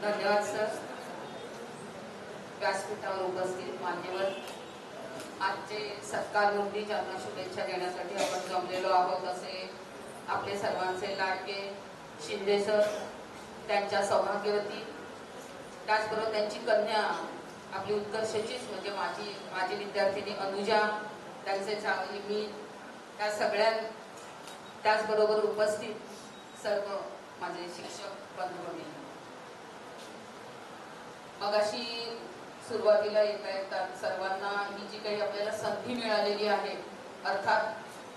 धन्यवाद सर. व्यासपीठावर उपस्थित मान्यवर, आजचे सत्कार मूर्ती ज्यांना शुभेच्छा देण्यासाठी आपण जमलेलो आहोत असे आपले सर्वांचे लाडके शिंदे सर, त्यांच्या सौभाग्यवती, त्याचबरोबर त्यांची कन्या आपली उत्कर्षचीच म्हणजे माझी विद्यार्थिनी अनुजा, त्यांचे चावली मी, त्या सगळ्या, त्याचबरोबर उपस्थित सर्व माझे शिक्षक बंधू. मग अशी सुरुवातीला येतात सर्वांना ही जी काही आपल्याला संधी मिळालेली आहे, अर्थात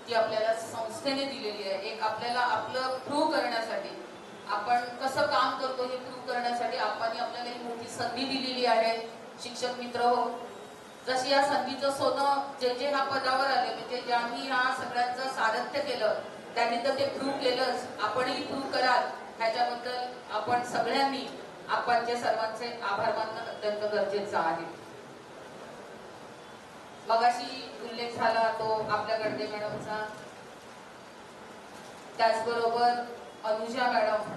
ती आपल्याला संस्थेने दिलेली आहे. एक आपल्याला आपलं प्रूव्ह करण्यासाठी, आपण कसं काम करतो हे प्रूव्ह करण्यासाठी आपण आपल्याला ही मोठी संधी दिलेली आहे. शिक्षक मित्र हो, जशी या संधीचं सोनं जे जे ह्या पदावर आले, म्हणजे ज्यांनी ह्या सगळ्यांचं सारथ्य केलं त्यांनी तर ते प्रूव्ह केलंच, आपणही प्रूव्ह कराल ह्याच्याबद्दल आपण सगळ्यांनी आपणचे सर्वांचे आभार मानणं अत्यंत गरजेचं आहे. मगाशी उल्लेख झाला तो आपल्या गडदे मॅडमचा, त्याचबरोबर अनुजा मॅडम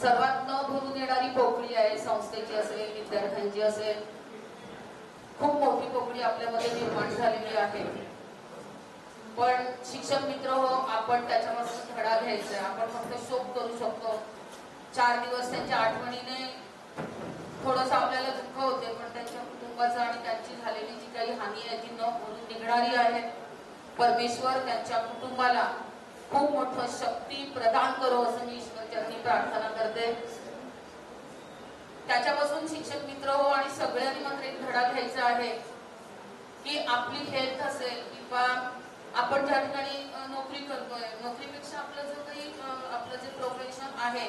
सर्वात न भरून येणारी पोकळी आहे. संस्थेची असेल, विद्यार्थ्यांची असेल, खूप मोठी पोकळी आपल्यामध्ये निर्माण झालेली आहे. पण शिक्षक मित्र हो, आपण त्याच्यापासून धडा घ्यायचा. आपण फक्त शोक करू शकतो. 4 दिवस त्यांच्या आठवणीने थोडंसं आपल्याला दुःख होते, पण त्यांच्या कुटुंबाचं आणि त्यांची झालेली जी काही हानी आहे ती न भरून निघणारी आहे. परमेश्वर त्यांच्या कुटुंबाला खूप मोठं शक्ती प्रदान करो असं मी ईश्वरचरणी प्रार्थना करते. त्याच्यापासून शिक्षक मित्र हो आणि सगळ्यांनी मात्र एक धडा घ्यायचा आहे की आपली हेल्थ असेल किंवा आपण ज्या ठिकाणी नोकरी करतोय, नोकरीपेक्षा आपलं जो काही आपलं जे प्रोफेशन आहे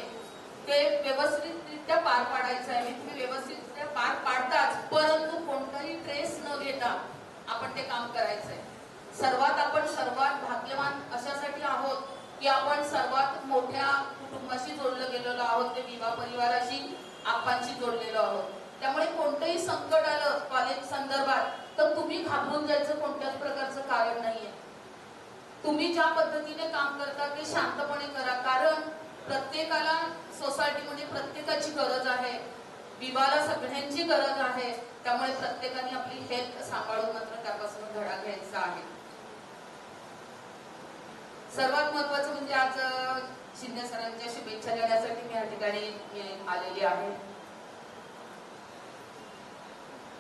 ते व्यवस्थितरित्या पार पाडायचं आहे. तुम्ही व्यवस्थितरित्या पार पाडताच, परंतु कोणताही ट्रेस न घेता आपण ते काम करायचंय. आपण सर्वात भाग्यवान अशासाठी आहोत की आपण सर्वात मोठ्या कुटुंबाशी जोडलं गेलेलो आहोत, ते विवाह परिवाराशी आपणशी जोडलेलो आहोत. त्यामुळे कोणतंही संकट आलं कॉलेज संदर्भात तर तुम्ही घाबरून जायचं कोणत्याच प्रकारचं कारण नाहीये. तुम्ही ज्या पद्धतीने काम करता ते शांतपणे करा, कारण प्रत्येकाला सोसायटीमध्ये प्रत्येकाची गरज आहे, विवाहाला सगळ्यांची गरज आहे. त्यामुळे प्रत्येकाने आपली हेल्थ सांभाळून मात्र त्यापासून धडा घ्यायचा आहे. सर्वात महत्वाचं म्हणजे आज शिंदे सरांच्या शुभेच्छा देण्यासाठी मी या ठिकाणी आलेली आहे.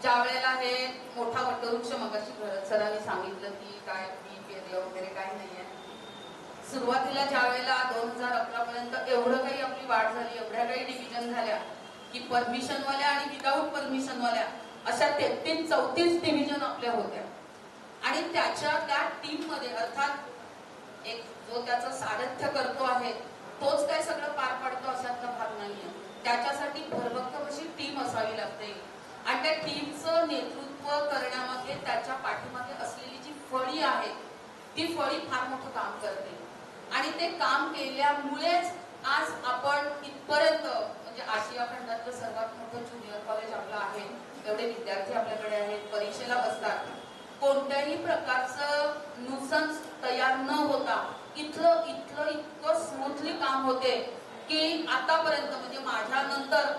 ज्या वेळेला हे मोठा वटवृक्ष मगाशी भरत सरांनी सांगितलं की काय बी पेरलं वगैरे काही नाहीये. सुरुवातीला ज्या वेळेला 2011 पर्यंत एवढं काही आपली वाढ झाली, एवढ्या काही डिव्हिजन झाल्या की परमिशनवाल्या आणि विदाऊट परमिशनवाल्या अशा 33-34 डिव्हिजन आपल्या होत्या. आणि त्या टीम मध्ये अर्थात एक जो त्याचं सारथ्य करतो आहे तोच काय सगळं पार पाडतो अशातला भाग नाहीये. त्याच्यासाठी भरभक्कम अशी टीम असावी लागते आणि त्या टीमचं नेतृत्व करण्यामध्ये त्याच्या पाठीमागे असलेली जी फळी आहे ती फळी फार मोठं काम करते. आणि ते काम केल्यामुळेच आज आपण इथपर्यंत, म्हणजे आशिया खंडातलं सर्वात मोठं ज्युनियर कॉलेज आपलं आहे, एवढे विद्यार्थी आपल्याकडे आहेत, परीक्षेला बसतात, कोणत्याही प्रकारचं नुसन्स तयार न होता इतकं स्मूथली काम होते की आतापर्यंत, म्हणजे माझ्या नंतर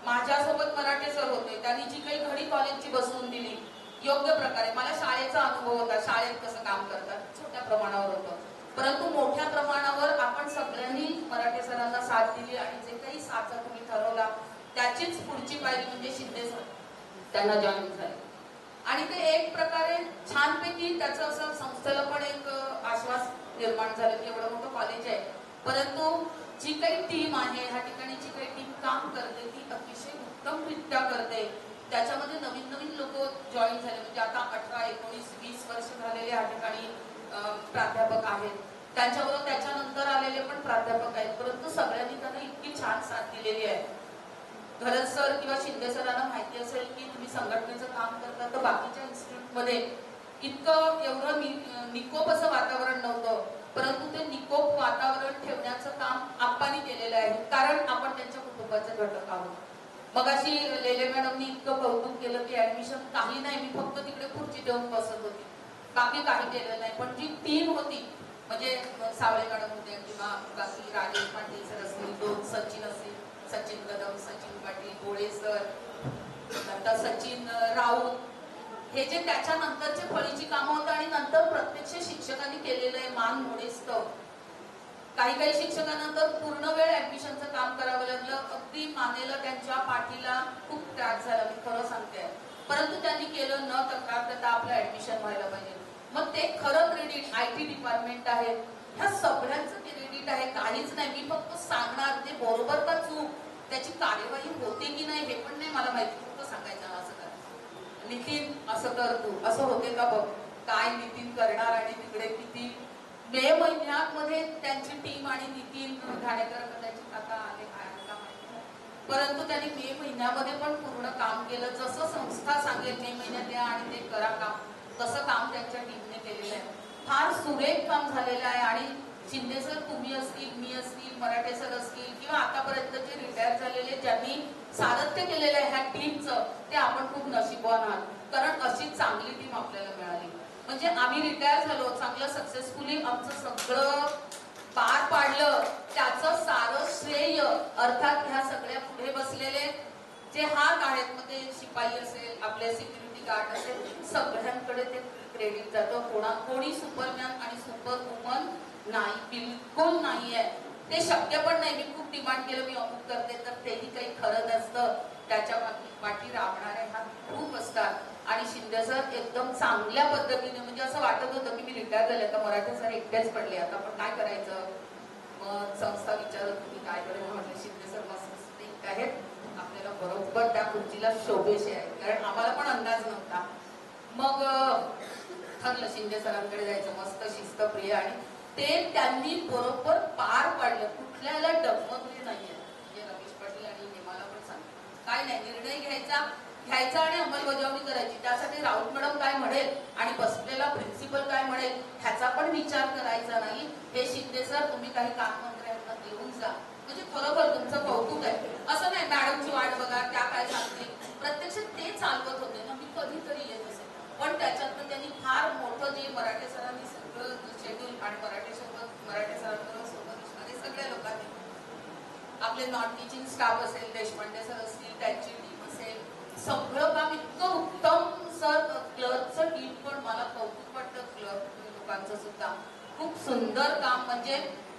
माझ्यासोबत मराठे सर होते, त्यांनी जी काही घडी कॉलेजची बसवून दिली योग्य प्रकारे. मला शाळेचा अनुभव होता, शाळेत कसं काम करतात छोट्या प्रमाणावर होतं, परंतु मोठ्या प्रमाणावर आपण सगळ्यांनी मराठे सरांना साथ दिली आणि जे काही साथ तुम्ही ठरवला त्याचीच पुढची पायरी म्हणजे शिंदे सर त्यांना जॉईन झाले. आणि ते एक प्रकारे छानपैकी त्याचं असं संस्थेला पण एक आश्वास निर्माण झालं की एवढं मोठं कॉलेज आहे, परंतु जी काही टीम आहे ह्या ठिकाणी जी काही टीम काम करते ती अतिशय उत्तमरित्या करते. त्याच्यामध्ये नवीन नवीन लोक जॉईन झाले, म्हणजे आता 18, 19, 20 वर्ष झालेले या ठिकाणी प्राध्यापक आहेत, त्यांच्याबरोबर त्याच्यानंतर आलेले पण प्राध्यापक आहेत, परंतु सगळ्यांनी त्यांना इतकी छान साथ दिलेली आहे. भरत सर किंवा शिंदे सरांना माहिती असेल की तुम्ही संघटनेचं काम करता, तर बाकीच्या इन्स्टिट्यूटमध्ये इतकं एवढं निकोप असं वातावरण नव्हतं, परंतु ते निकोप वातावरण ठेवण्याचं काम आपण केलेलं आहे, कारण आपण त्यांच्या कुटुंबाचे घटक आहोत. मगाशी लेले मॅडमनी इतकं कौतुक केलं की ऍडमिशन काही नाही, मी फक्त तिकडे खुर्ची देऊन बसत होती, बाकी काही केलं नाही. पण जी टीम होती, म्हणजे सावळे मॅडम होते किंवा बाकी राजेश पाटील सर असतील, 2 सचिन असतील, सचिन कदम, सचिन पाटील, गोळे सर, नंतर सचिन राऊत, हे जे त्याच्यानंतरचे फळीची कामं होतं आणि नंतर प्रत्यक्ष शिक्षकांनी केलेलं आहे मान मोडेस्तव. काही काही शिक्षकांना तर पूर्ण वेळ ऍडमिशनचं काम करावं लागलं. अगदी मानेला त्यांच्या पाठीला खूप त्रास झाला, मी खरं सांगते. परंतु त्यांनी केलं, न तक्रार करता आपलं ऍडमिशन व्हायला पाहिजे. मग ते खरं क्रेडिट IT डिपार्टमेंट आहे, ह्या सगळ्यांचं क्रेडिट आहे, काहीच नाही. मी फक्त सांगणार ते बरोबर का चूक, त्याची कार्यवाही होते की नाही हे पण नाही मला माहिती, फक्त सांगायचं असं कर नितीन, असं कर तू, असं होते का बघ. काय नितीन करणार आणि तिकडे किती मे महिन्यामध्ये त्यांची टीम आणि नितीन घाणेकर कदाचित आता आले का माहिती, परंतु त्यांनी मे महिन्यामध्ये पण पूर्ण काम केलं. जसं संस्था सांगेल मे महिन्यात या आणि ते करा काम, तसं काम त्यांच्या टीमने केलेलं आहे. फार सुरेख काम झालेलं आहे. आणि शिंदे सर, तुम्ही असतील, मी असतील, मराठे सर असतील, किंवा आतापर्यंत जे रिटायर झालेले ज्यांनी सारथ्य केलेलं आहे ह्या टीमचं, ते आपण खूप नशीबवान आहात. कारण अशी चांगली टीम आपल्याला मिळाली. म्हणजे आम्ही रिटायर झालो, चांगलं सक्सेसफुली आमचं सगळं पार पाडलं, त्याचं सारं श्रेय अर्थात ह्या सगळ्या पुढे बसलेले जे हात आहेत, मग ते शिपाई असेल, आपले सिक्युरिटी गार्ड असेल, सगळ्यांकडे ते क्रेडिट जातं. कोणी सुपरमॅन आणि सुपर वुमन नाही, बिलकुल नाहीये. ते शक्य पण नाही. मी खूप डिमांड केलं, मी अमुक करते, तर तेही काही खरं नसतं. त्याच्या पाठी राबणारे हात खूप असतात. आणि शिंदे सर एकदम चांगल्या पद्धतीने, म्हणजे असं वाटत होतं की मी रिटायर झाले, आता मराठे सर एकटेच पडले, आता आपण काय करायचं. मग संस्था विचारत होती काय करायचं, म्हटलं शिंदे सर मस्त आहेत, आपल्याला बरोबर त्या खुर्चीला शोभेशी आहे, कारण आम्हाला पण अंदाज नव्हता. मग ठरलं शिंदे सरांकडे जायचं, मस्त शिस्तप्रिय, आणि ते त्यांनी बरोबर पार पाडलं. कुठल्याला डगमगले नाहीये. म्हणजे रमेश पाटील आणि हेमाला पण सांगितलं, काय नाही, निर्णय घ्यायचा आणि अंमलबजावणी करायची. त्यासाठी राऊत मॅडम काय म्हणेल आणि बसलेला प्रिन्सिपल काय म्हणेल ह्याचा पण विचार करायचा नाही. हे शिंदे सर, तुम्ही काही काममंत्र्यांना देऊन जा. म्हणजे खरोखर तुमचं कौतुक आहे. असं नाही मॅडमची वाट बघा, त्या काय सांगतील, प्रत्यक्षात ते चालवत होते ना, मी कधीतरी येत असेल. पण त्याच्यातनं त्यांनी फार मोठं जे मराठे सरांनी सगळं शेड्यूल, आणि मराठे सरांबरोबर असणारे सगळ्या लोकांनी, आपले नॉन टीचिंग स्टाफ असेल, देशपांडे सर असतील, त्यांची टीम असेल, सगळं काम इतकं उत्तम. सर क्लर्कचं टीम पण मला कौतुक वाटतं, क्लर्क लोकांचं सुद्धा खूप सुंदर काम, म्हणजे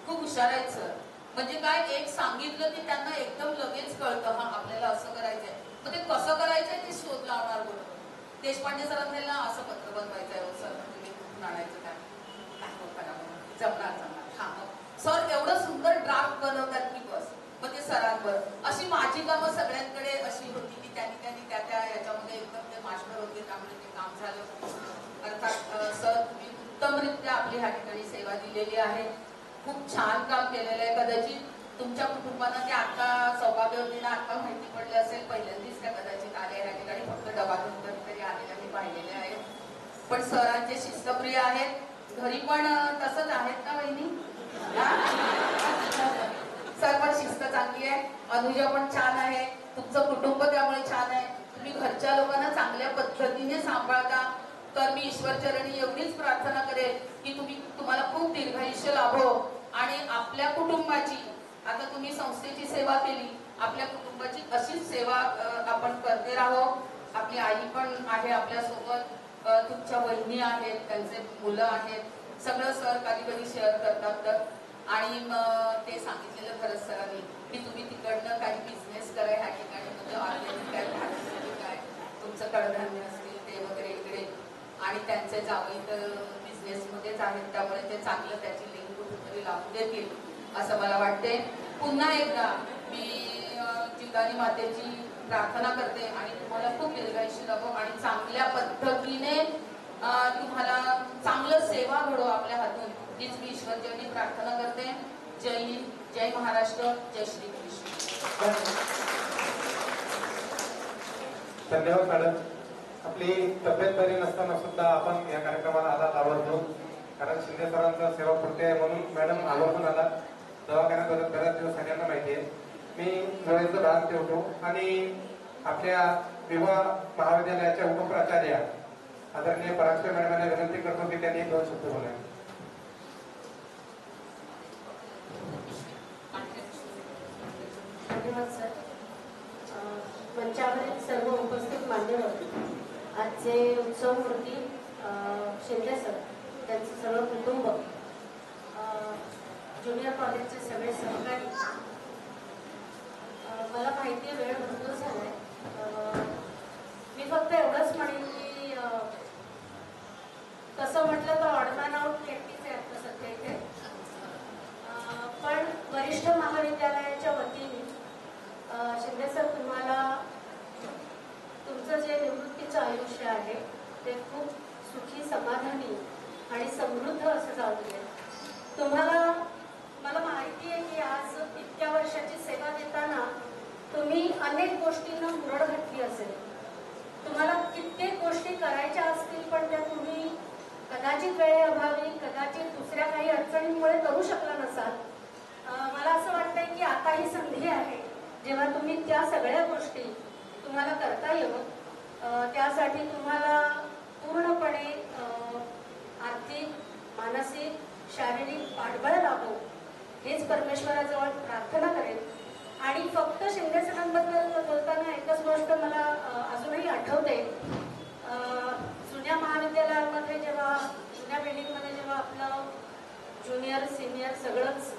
खूप हुशार आहेत सर. म्हणजे काय, एक सांगितलं की त्यांना एकदम लगेच कळतं, हा आपल्याला असं करायचंय. मग ते कसं करायचंय ते शोध लावणार बरोबर. देशपांडे सरांना असं पत्र बनवायचं आहे, सर तुम्ही कुठून आणायचं काय जमणार. हा सर एवढं सुंदर ड्राफ्ट बनवतात की बस. मग ते सरांवर अशी माझी कामं सगळ्यांकडे अशी होती की त्यांनी त्या याच्यामध्ये एकदम ते मास्टर होते, त्यामुळे ते काम झालं. अर्थात सर, तुम्ही उत्तमरित्या आपली ह्या ठिकाणी सेवा दिलेली आहे, खूप छान काम केलेलं आहे. कदाचित तुमच्या कुटुंबांना ते आता सौभाग्यवतीला आता माहिती पडले असेल, पहिल्यांदाच त्या कदाचित आल्या ह्या ठिकाणी, फक्त डबा घेऊन कधीतरी आलेल्या मी पाहिलेले आहेत. पण सरांचे शिस्तप्रिय आहेत, घरी पण तसंच आहेत ना वहिनी. सर पण शिस्त चांगली आहे, अनुजा पण छान आहे, तुमचं कुटुंब त्यामुळे छान आहे, तुम्ही घरच्या लोकांना चांगल्या पद्धतीने सांभाळता. तर मी ईश्वरचरणी एवढीच प्रार्थना करेल की तुम्हाला खूप दीर्घायुष्य लाभो, आणि आपल्या कुटुंबाची, आता तुम्ही संस्थेची सेवा केली, आपल्या कुटुंबाची अशीच सेवा आपण करते राहो. आपली आई पण आहे आपल्यासोबत, तुमच्या वहिनी आहेत, त्यांचे मुलं आहेत, सगळं सर कधी कधी शेअर करतात. तर आणि ते सांगितलेलं खरंच सरांनी की तुम्ही तिकडनं काही बिझनेस करा ह्या ठिकाणी, म्हणजे ऑर्गॅनिक काय, भाजी काय, तुमचं कडधान्य असतील ते वगैरे इकडे, आणि त्यांचे जावई तर बिझनेसमध्येच आहेत, त्यामुळे ते चांगलं त्याची लिंक कुठेतरी लावून देतील असं मला वाटते. पुन्हा एकदा मी जिवदानी मातेची प्रार्थना करते आणि तुम्हाला खूप दीर्घायुष्य लाभो आणि चांगल्या पद्धतीने तुम्हाला चांगलं सेवा घडो आपल्या हातून, हीच मी ईश्वरचरणी प्रार्थना करते. जय हिंद, जय महाराष्ट्र, जय श्री कृष्ण. धन्यवाद मॅडम. आपली तब्येत बरी नसताना सुद्धा आपण या कार्यक्रमाला आलात आवर्जून, कारण शिंदे सरांचा सेवा पुरते आहे म्हणून मॅडम आवर्जून आला. दवाखान्यात बऱ्याच दिवस सगळ्यांना माहिती आहे. मी जवळचं भाग ठेवतो आणि आपल्या विवाह महाविद्यालयाच्या उपप्राचार्य आदरणीय पराक्षे मॅडमांना विनंती करतो की त्यांनी 2 शब्द बोलावे. धन्यवाद सर. मंचावरील सर्व उपस्थित मान्यवर, आजचे उत्सवमूर्ती शिंदे सर, त्यांचं सर्व कुटुंब, ज्युनियर कॉलेजचे सगळे सहकारी. मला माहिती आहे वेळ भरपूर झालाय. मी फक्त एवढंच म्हणेन की तसं म्हटलं तर ऑडमॅन आउट एकटीच आहे आता सध्या इथे. पण वरिष्ठ महाविद्यालयाच्या वतीने शिंदे सर, तुम्हाला तुमचं जे निवृत्तीचं आयुष्य आहे ते खूप सुखी, समाधानी आणि समृद्ध असं जाऊ दे. तुम्हाला, मला माहिती आहे की आज इतक्या वर्षाची सेवा देताना तुम्ही अनेक गोष्टींना मुरड घातली असेल. तुम्हाला कित्येक गोष्टी करायच्या असतील, पण त्या तुम्ही कदाचित वेळेअभावी, कदाचित दुसऱ्या काही अडचणींमुळे करू शकला नसाल. मला असं वाटतंय की आता ही संधी आहे जेव्हा तुम्ही त्या सगळ्या गोष्टी तुम्हाला करता येईल. त्यासाठी तुम्हाला पूर्णपणे आर्थिक, मानसिक, शारीरिक पाठबळ लाभो हेच परमेश्वराजवळ प्रार्थना करेन. आणि फक्त शिंदे सरांबद्दल बोलताना एकच गोष्ट मला अजूनही आठवते. जुन्या महाविद्यालयांमध्ये जेव्हा, जुन्या बिल्डिंगमध्ये जेव्हा आपलं ज्युनियर, सिनियर सगळंच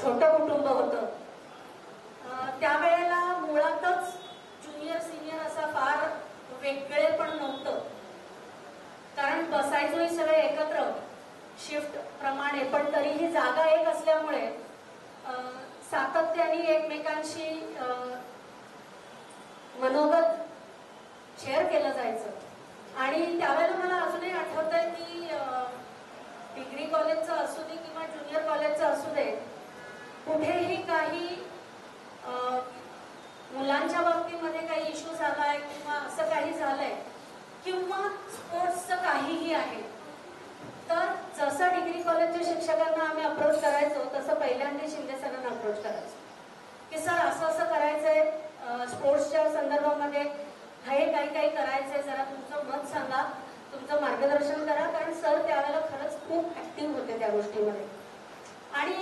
छोटं कुटुंब होतं, त्यावेळेला मुळातच ज्युनियर सिनियर असा फार वेगळे पण नव्हतं. कारण बसायचोही सगळे एकत्र शिफ्ट प्रमाणे, पण तरीही जागा एक असल्यामुळे सातत्याने एकमेकांशी मनोगत शेअर केलं जायचं. आणि त्यावेळेला मला अजूनही आठवतंय की डिग्री कॉलेजचं असू दे किंवा ज्युनियर कॉलेजचं असू दे, कुठेही काही मुलांच्या बाबतीमध्ये काही इश्यू झालाय किंवा असं काही झालंय किंवा स्पोर्ट्सचं काहीही आहे, तर जसं डिग्री कॉलेजच्या शिक्षकांना आम्ही अप्रोच करायचो तसं पहिल्यांदा शिंदे सरांना अप्रोच करायचो की सर असं असं करायचंय, स्पोर्ट्सच्या संदर्भामध्ये हे काही करायचंय, जरा तुमचं मत सांगा, तुमचं मार्गदर्शन करा. कारण सर त्यावेळेला खरंच खूप ऍक्टिव्ह होते त्या गोष्टीमध्ये. आणि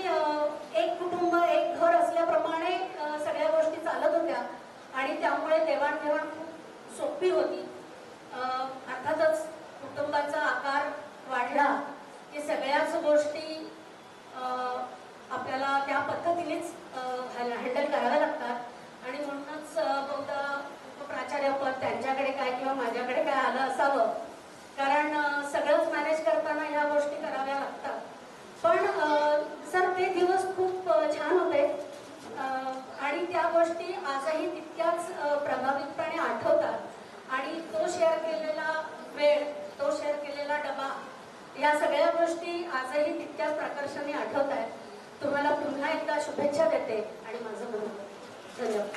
एक कुटुंब, एक घर असल्याप्रमाणे सगळ्या गोष्टी चालत होत्या आणि त्यामुळे देवाणघेवाण खूप सोपी होती. अर्थातच कुटुंबाचा आकार वाढला की सगळ्याच गोष्टी आपल्याला त्या पद्धतीनेच हँडल कराव्या लागतात. आणि म्हणूनच बहुधा उपप्राचार्य पद त्यांच्याकडे काय किंवा माझ्याकडे काय आलं असावं, कारण सगळंच मॅनेज करताना ह्या गोष्टी कराव्या लागतात. पण सर ते दिवस खूप छान होते आणि त्या गोष्टी आजही तितक्याच प्रभावितपणे आठवतात. आणि तो शेअर केलेला वेळ, तो शेअर केलेला डबा, या सगळ्या गोष्टी आजही तितक्याच प्रकर्षाने आठवत आहेत. तुम्हाला पुन्हा एकदा शुभेच्छा देते आणि माझं म्हणून धन्यवाद.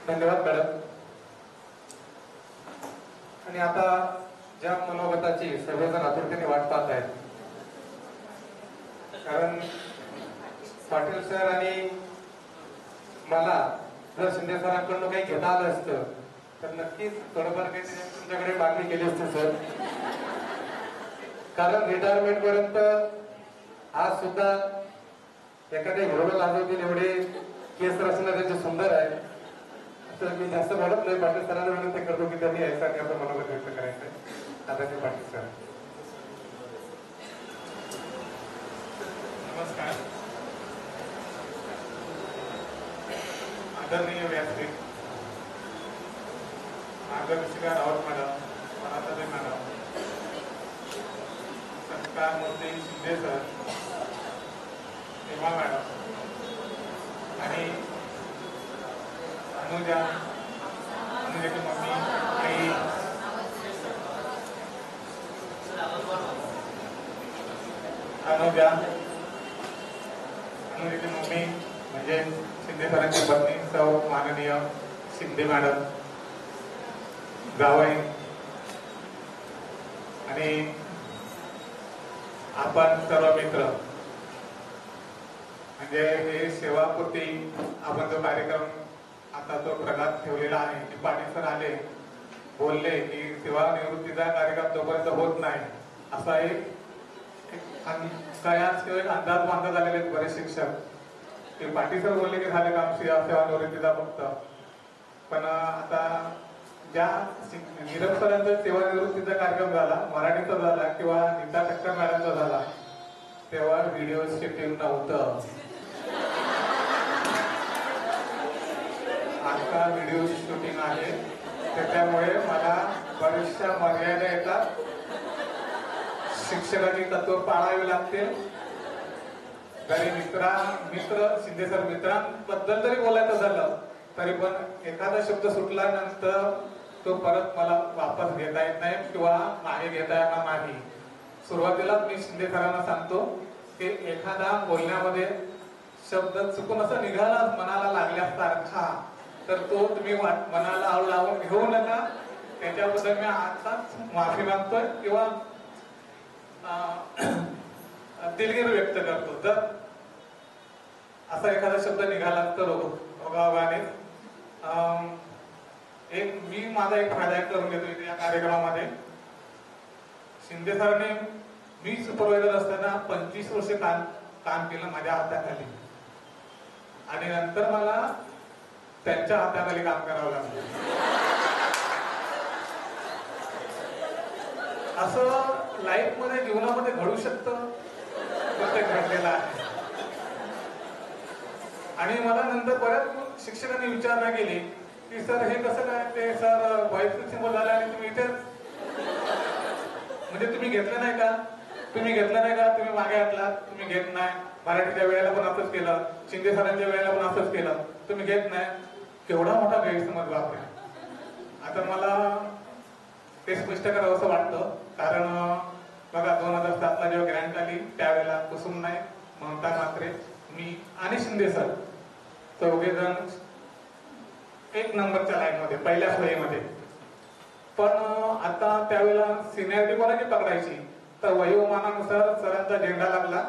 धन्यवाद मॅडम. आणि आता ज्या मनोगताची सर्वजण आतुरतेने वाट पाहत आहेत, कारण पाटील सर आणि मला जर शिंदे सरांकडून काही घेता आलं असतं तर नक्कीच थोडंफार काही तुमच्याकडे मागणी केली असते सर. कारण रिटायरमेंट पर्यंत आज सुद्धा एखाद्या हिरोला लाजवतील एवढे केस रचना त्यांचे सुंदर आहे. तर मी जास्त बोलत नाही, पाटील सरांना विनंती करतो की त्यांनी यासाठी आपलं मनोगत व्यक्त करायचंय. आता ते पाटील सर. नमस्कार. आदरणीय व्यासपीठ, मार्गदर्शिका राऊत मॅडम, पराताई मॅडम, संस्कार मूर्ती शिंदे सर, हेमा मॅडम आणि अनुजाची मम्मी आई, अनुजाची मम्मी म्हणजे शिंदे सरांची पत्नी सौ माननीय शिंदे मॅडम, जावई आणि आपण सर्व मित्र, म्हणजे हे सेवापूर्ती आपण जो कार्यक्रम आता तो प्रघात ठेवलेला आहे की पाटील सर आले, बोलले की सेवानिवृत्तीचा कार्यक्रम जोपर्यंत होत नाही असा एक अंदाज बांधत आलेले बरेच शिक्षक ते पाटील सर बोलले की झालं काम सेवानिवृत्तीचा फक्त, पण आता ज्या नीरज सरांचा सेवानिवृत्तीचा कार्यक्रम झाला, मराठीचा झाला किंवा नीता ठक्कर मॅडमचा झाला, तेव्हा व्हिडिओ शूटिंग नव्हतं. आता व्हिडिओ शूटिंग आहे, त्याच्यामुळे मला बऱ्याचशा मर्यादा येतात. शिक्षकाची तत्व पाळावी लागते. जरी मित्र शिंदे सर मित्रांबद्दल जरी बोलायचं झालं तरी पण एखादा शब्द सुटल्यानंतर तो परत मला वापस घेता येत नाही किंवा मागे घेता येणार नाही. सुरुवातीलाच मी शिंदे सरांना सांगतो की एखादा बोलण्यामध्ये शब्द चुकून असं निघाला मनाला लागल्यासारखा तर तो तुम्ही मनाला लावून घेऊ नका. त्याच्याबद्दल मी आताच माफी मागतोय किंवा दिलगिरी व्यक्त करतो. जर असा एखादा शब्द निघाला तर ओघाने मी माझा एक फायदा करून घेतो या कार्यक्रमामध्ये. शिंदे सरांनी मी सुपरवायझर असताना 25 वर्ष काम केलं माझ्या हाताखाली आणि नंतर मला त्यांच्या हाताखाली काम करावं लागलं. असं लाईफ मध्ये जीवनामध्ये घडू शकतं, ते घडलेलं आहे. आणि मला नंतर बऱ्याच शिक्षकांनी विचारणा केली की सर हे कसं काय, ते सर व्हाईस प्रिन्सिपल झाले आणि तुम्ही इथे म्हणजे तुम्ही घेतलं नाही का, तुम्ही मागे हटलात, तुम्ही घेत नाही. मराठीच्या वेळेला पण असंच केलं, शिंदे सरांच्या वेळेला पण असंच केलं, तुम्ही घेत नाही. केवढा मोठा गैरसमज वापरा. आता मला ते स्पष्ट करावं असं वाटतं, कारण बघा 2007ला जेव्हा ग्रँट आली त्यावेळेला कुसुम नाईक, ममता म्हात्रे, मी आणि शिंदे सर चौघेजण एक नंबरच्या लाईन मध्ये पहिल्या सोयीमध्ये. पण आता त्यावेळेला सिनियरिटी कोणाची पकडायची तर वयोमानानुसार सरांचा झेंडा लागला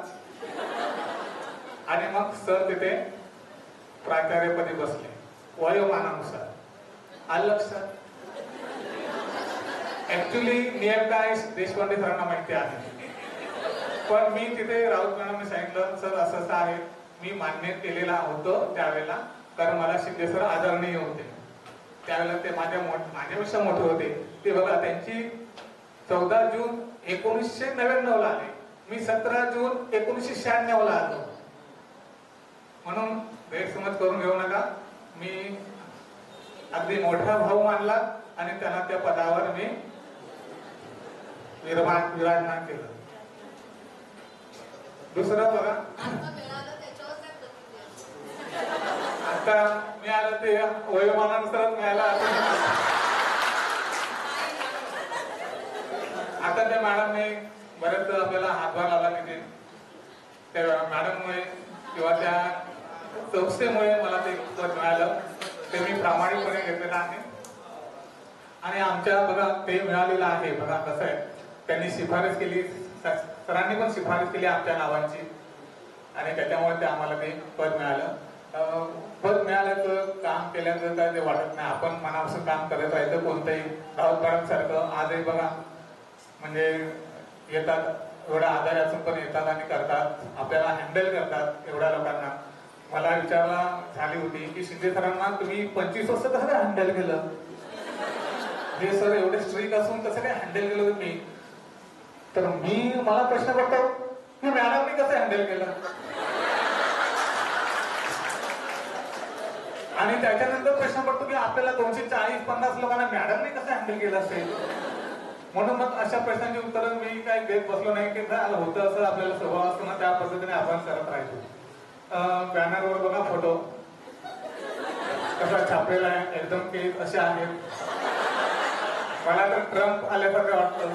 आणि मग सर तिथे प्राचार्यपदी बसले वयोमानानुसार. आलं लक्षात. ऍक्च्युली नियम काय देशपांडे सरांना माहिती आहे, पण मी तिथे राऊत मॅडमने सांगितलं सर असं आहे. मी मान्य केलेला होतो त्यावेळेला, कारण मला शिंदे सर आदरणीय होते त्यावेळेला. ते माझ्यापेक्षा मोठे होते. ते बघा त्यांची 14 जून 1999 आले, मी 17 जून 1996 आलो. म्हणून गैरसमज करून घेऊ नका. मी अगदी मोठा भाऊ मानला आणि त्यांना त्या पदावर मी विराजमान केलं. दुसरं बघा, आता मिळालं ते वयोमानानुसारच मिळालं. आता त्या मॅडमने बरेच आपल्याला हातभार लावला तिथे. त्या मॅडममुळे किंवा त्या संस्थेमुळे मला ते पद मिळालं, ते मी प्रामाणिकपणे घेतलेलं आहे. आणि आमच्या बघा ते मिळालेलं आहे. बघा कसं आहे, त्यांनी शिफारस केली, सरांनी पण शिफारस केली आमच्या नावांची आणि त्याच्यामुळे ते आम्हाला ते पद मिळालं. पद मिळाल्याचं काम केल्याचं काय ते वाटत नाही. आपण मनापासून काम करत राहायचं. कोणतंही राऊत मॅडम सारखं आजही बघा म्हणजे येतात, एवढ्या आजारी असून पण येतात आणि करतात, आपल्याला हँडल करतात एवढ्या लोकांना. मला विचारला झाली होती की शिंदे सरांना तुम्ही 25 वर्ष कसं काय हँडल केलं, हे सर एवढे स्ट्रिक्ट असून कसं काय हँडल केलं तुम्ही. तर मला प्रश्न पडतो की मॅडमनी कसं हँडल केलं. आणि त्याच्यानंतर प्रश्न पडतो की आपल्याला 240-50 लोकांना मॅडमने कसं हँडल केलं असेल. म्हणून मग अशा प्रश्नांची उत्तरं मी काही देत बसलो नाही की होतं असं आपल्याला स्वभाव असतो ना, त्या पद्धतीने आपण करत राहायचो. बॅनरवर बघा फोटो कसा छापलेला आहे, एकदम केस असे आहेत. मला तर ट्रम्प आल्यासारखं वाटतं.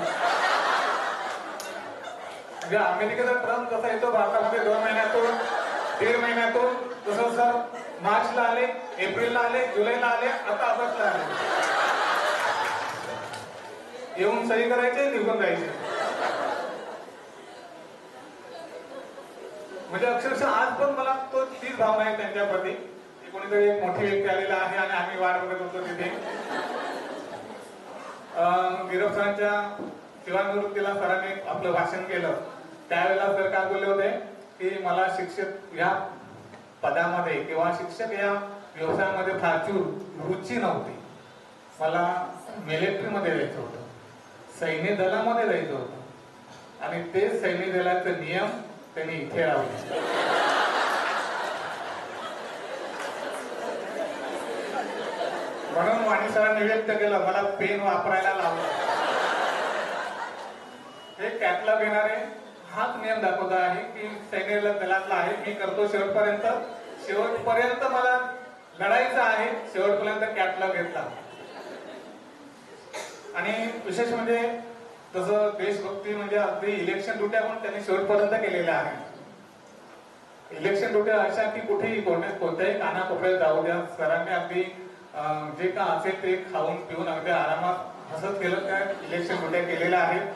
म्हणजे अमेरिकेचा ट्रम्प जसा येतो भारतामध्ये 2 महिन्यातून 1.5 महिन्यातून, तसं सर मार्चला आले, एप्रिलला आले, जुलैला आले, आता ऑगस्टला आले. येऊन सही करायचे, निघून जायचे. म्हणजे अक्षरशः आज पण मला तो तीच भावना आहे त्यांच्याप्रती. कोणीतरी एक मोठी व्यक्ती आलेला आहे आणि आम्ही वाट बघत होतो तिथे. गिरफ सरांच्या सेवानिवृत्तीला सरांनी आपलं भाषण केलं. त्यावेळेला सर काय बोलले होते की मला शिक्षक या पदामध्ये किंवा शिक्षक या व्यवसायामध्ये फारशी रुची नव्हती. मला मिलिटरीमध्ये जायचं होतं, सैन्य दलामध्ये जायचं होतं आणि ते सैन्य दलाचे नियम त्यांनी इथे लावले. म्हणून वाणी सरांनी व्यक्त केलं, मला पेन वापरायला लावलं. हे कॅटलॉग घेणारे हाच नियम दाखवता आहे की सैन्य दलातला आहे, मी करतो शेवटपर्यंत मला लढायचं आहे, शेवटपर्यंत कॅटलॉग घेतला. आणि विशेष म्हणजे तसं देशभक्ती म्हणजे अगदी इलेक्शन ड्युट्या पण त्यांनी शेवटपर्यंत केलेल्या आहे. इलेक्शन ड्युट्या अशा की कुठेही कोणत्याही कानाकोपऱ्यात जाऊ द्या, सरांनी अगदी जे का असेल ते खाऊन पिऊन अगदी आरामात हसत केलं त्या इलेक्शन ड्युट्या केलेल्या आहेत.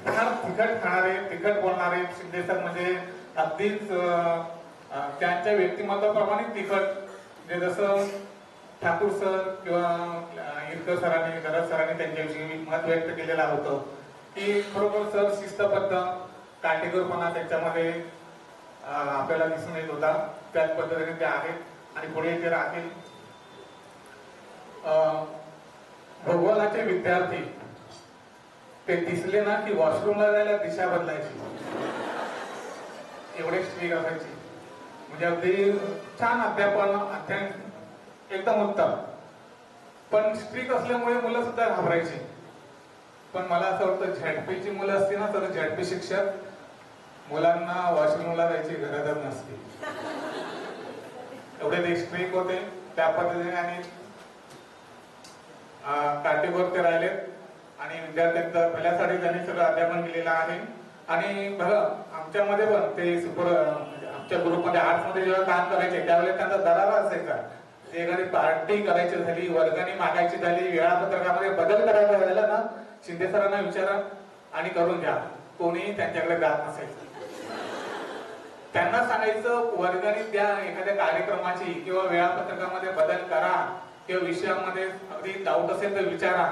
फार तिखट खाणारे, तिखट बोलणारे शिंदे सर म्हणजे अगदीच त्यांच्या व्यक्तिमत्वाप्रमाणे तिखट, म्हणजे जसं ठाकूर सर किंवा इरकर सरांनी, गरज सरांनी त्यांच्याविषयी मत व्यक्त केलेलं होतं की खरोखर सर शिस्तबद्ध, काटेकोरपणा त्यांच्यामध्ये आपल्याला दिसून येत होता. त्याच पद्धतीने ते आहेत आणि पुढे ते राहतील. भूगोलाचे विद्यार्थी ते दिसले ना की वॉशरूमला जायला दिशा बदलायची, एवढे स्ट्रिक असायची. म्हणजे अगदी छान अध्ययन एकदम उत्तम, पण स्ट्रिक असल्यामुळे मुलं सुद्धा घाबरायची. पण मला असं वाटतं झेडपीची मुलं असती ना तर झेडपी शिक्षक मुलांना वॉशरूमला जायची गरजच नसते, एवढे ते स्ट्रिक होते त्या पद्धतीने. आणि काटेकोर ते राहिलेत आणि विद्यार्थ्यांचा पहिल्यासाठी त्यांनी सगळं अध्यापन केलेलं आहे. आणि बरं आमच्यामध्ये पण ते आमच्या ग्रुपमध्ये आर्ट्समध्ये जेव्हा काम करायचे त्यावेळेस त्यांचा दरारा असायचा. ते एखादी पार्टी करायची झाली, वर्गणी मागायची झाली, वेळापत्रकामध्ये बदल करायचा झाला ना, शिंदे सरांना विचारा आणि करून द्या, कोणीही त्यांच्याकडे जात नसायचं. त्यांना सांगायचं वर्गणी द्या एखाद्या कार्यक्रमाची किंवा वेळापत्रकामध्ये बदल करा किंवा विषयामध्ये अगदी डाऊट असेल तर विचारा,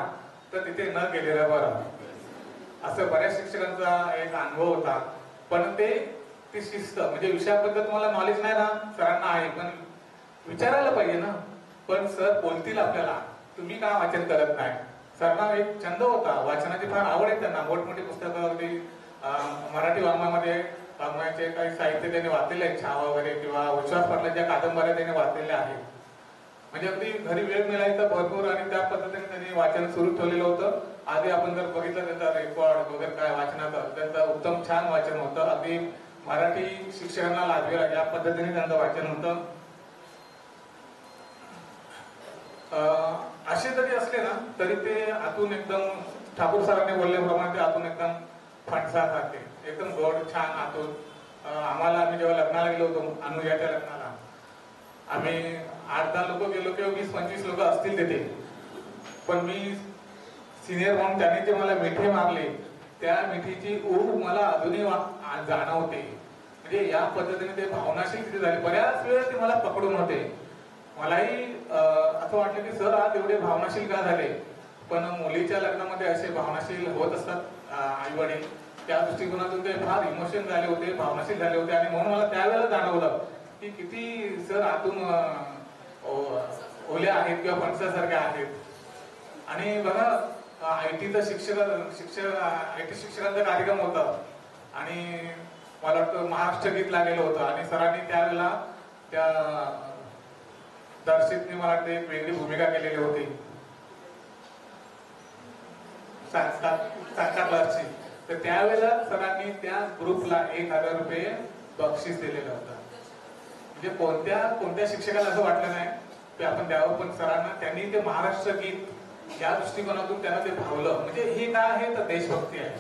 तर तिथे न गेलेलं बरं. असं बऱ्याच शिक्षकांचा एक अनुभव होता. पण ती शिस्त म्हणजे विषयाबद्दल तुम्हाला नॉलेज नाही ना, सरांना आहे, पण विचारायला पाहिजे ना. पण सर बोलतील आपल्याला, तुम्ही का वाचन करत नाही. सरांना एक छंद होता, वाचनाची फार आवड आहे त्यांना. मोठमोठी पुस्तकं अगदी मराठी वाङ्मयाचे काही साहित्य त्यांनी वाचलेले आहेत, छावा वगैरे किंवा विश्वास पाटलांच्या कादंबऱ्या त्यांनी वाचलेल्या आहेत. म्हणजे अगदी घरी वेळ मिळायचा भरपूर आणि त्या पद्धतीने त्यांनी वाचन सुरू ठेवलेलं होतं. आधी आपण जर बघितलं त्यांचा रेकॉर्ड वगैरे काय वाचनाचं, त्यांचं उत्तम छान वाचन होतं. अगदी मराठी शिक्षकांना लाभेल या पद्धतीने त्यांचं वाचन होतं. असे जरी असले ना तरी ते आतून एकदम ठाकूर सरांनी बोलल्याप्रमाणे ते आतून एकदम फणसासारखे, एकदम गोड छान आतून. आम्हाला आम्ही जेव्हा लग्नाला गेलो होतो, अनुजाच्या लग्नाला, आम्ही 8-10 लोक गेलो किंवा 20-25 लोक असतील तिथे. पण मी सिनियर म्हणून त्यांनी जे मला मिठी मारले त्या मिठीची ऊब मला अजूनही जाणवते. म्हणजे या पद्धतीने ते भावनाशील तिथे झाले. बऱ्याच वेळ ते मला पकडून होते. मलाही असं वाटलं की सर आज एवढे भावनाशील का झाले. पण मुलीच्या लग्नामध्ये असे भावनाशील होत असतात आई वडील, त्या दृष्टिकोनातून ते फार इमोशन झाले होते, भावनाशील झाले होते. आणि म्हणून मला त्यावेळेला जाणवलं की किती सर आतून ओल्या आहेत किंवा फणसासारखे आहेत. आणि बघा आयटीचा आयटी शिक्षकांचा कार्यक्रम होता आणि मला वाटतं महाराष्ट्र गीत लागलेलं होतं आणि सरांनी त्यावेळेला त्या दर्शितने मला वाटतं एक वेगळी भूमिका केलेली होती 7 क्लासची. तर त्यावेळेला सरांनी त्या ग्रुपला 1000 रुपये बक्षीस दिलेलं होतं. म्हणजे कोणत्या शिक्षकाला असं वाटलं नाही की आपण द्यावं, पण सरांना त्यांनी ते महाराष्ट्र गीत या दृष्टिकोनातून त्यांना ते भावलं. म्हणजे हे काय आहे तर देशभक्ती आहे.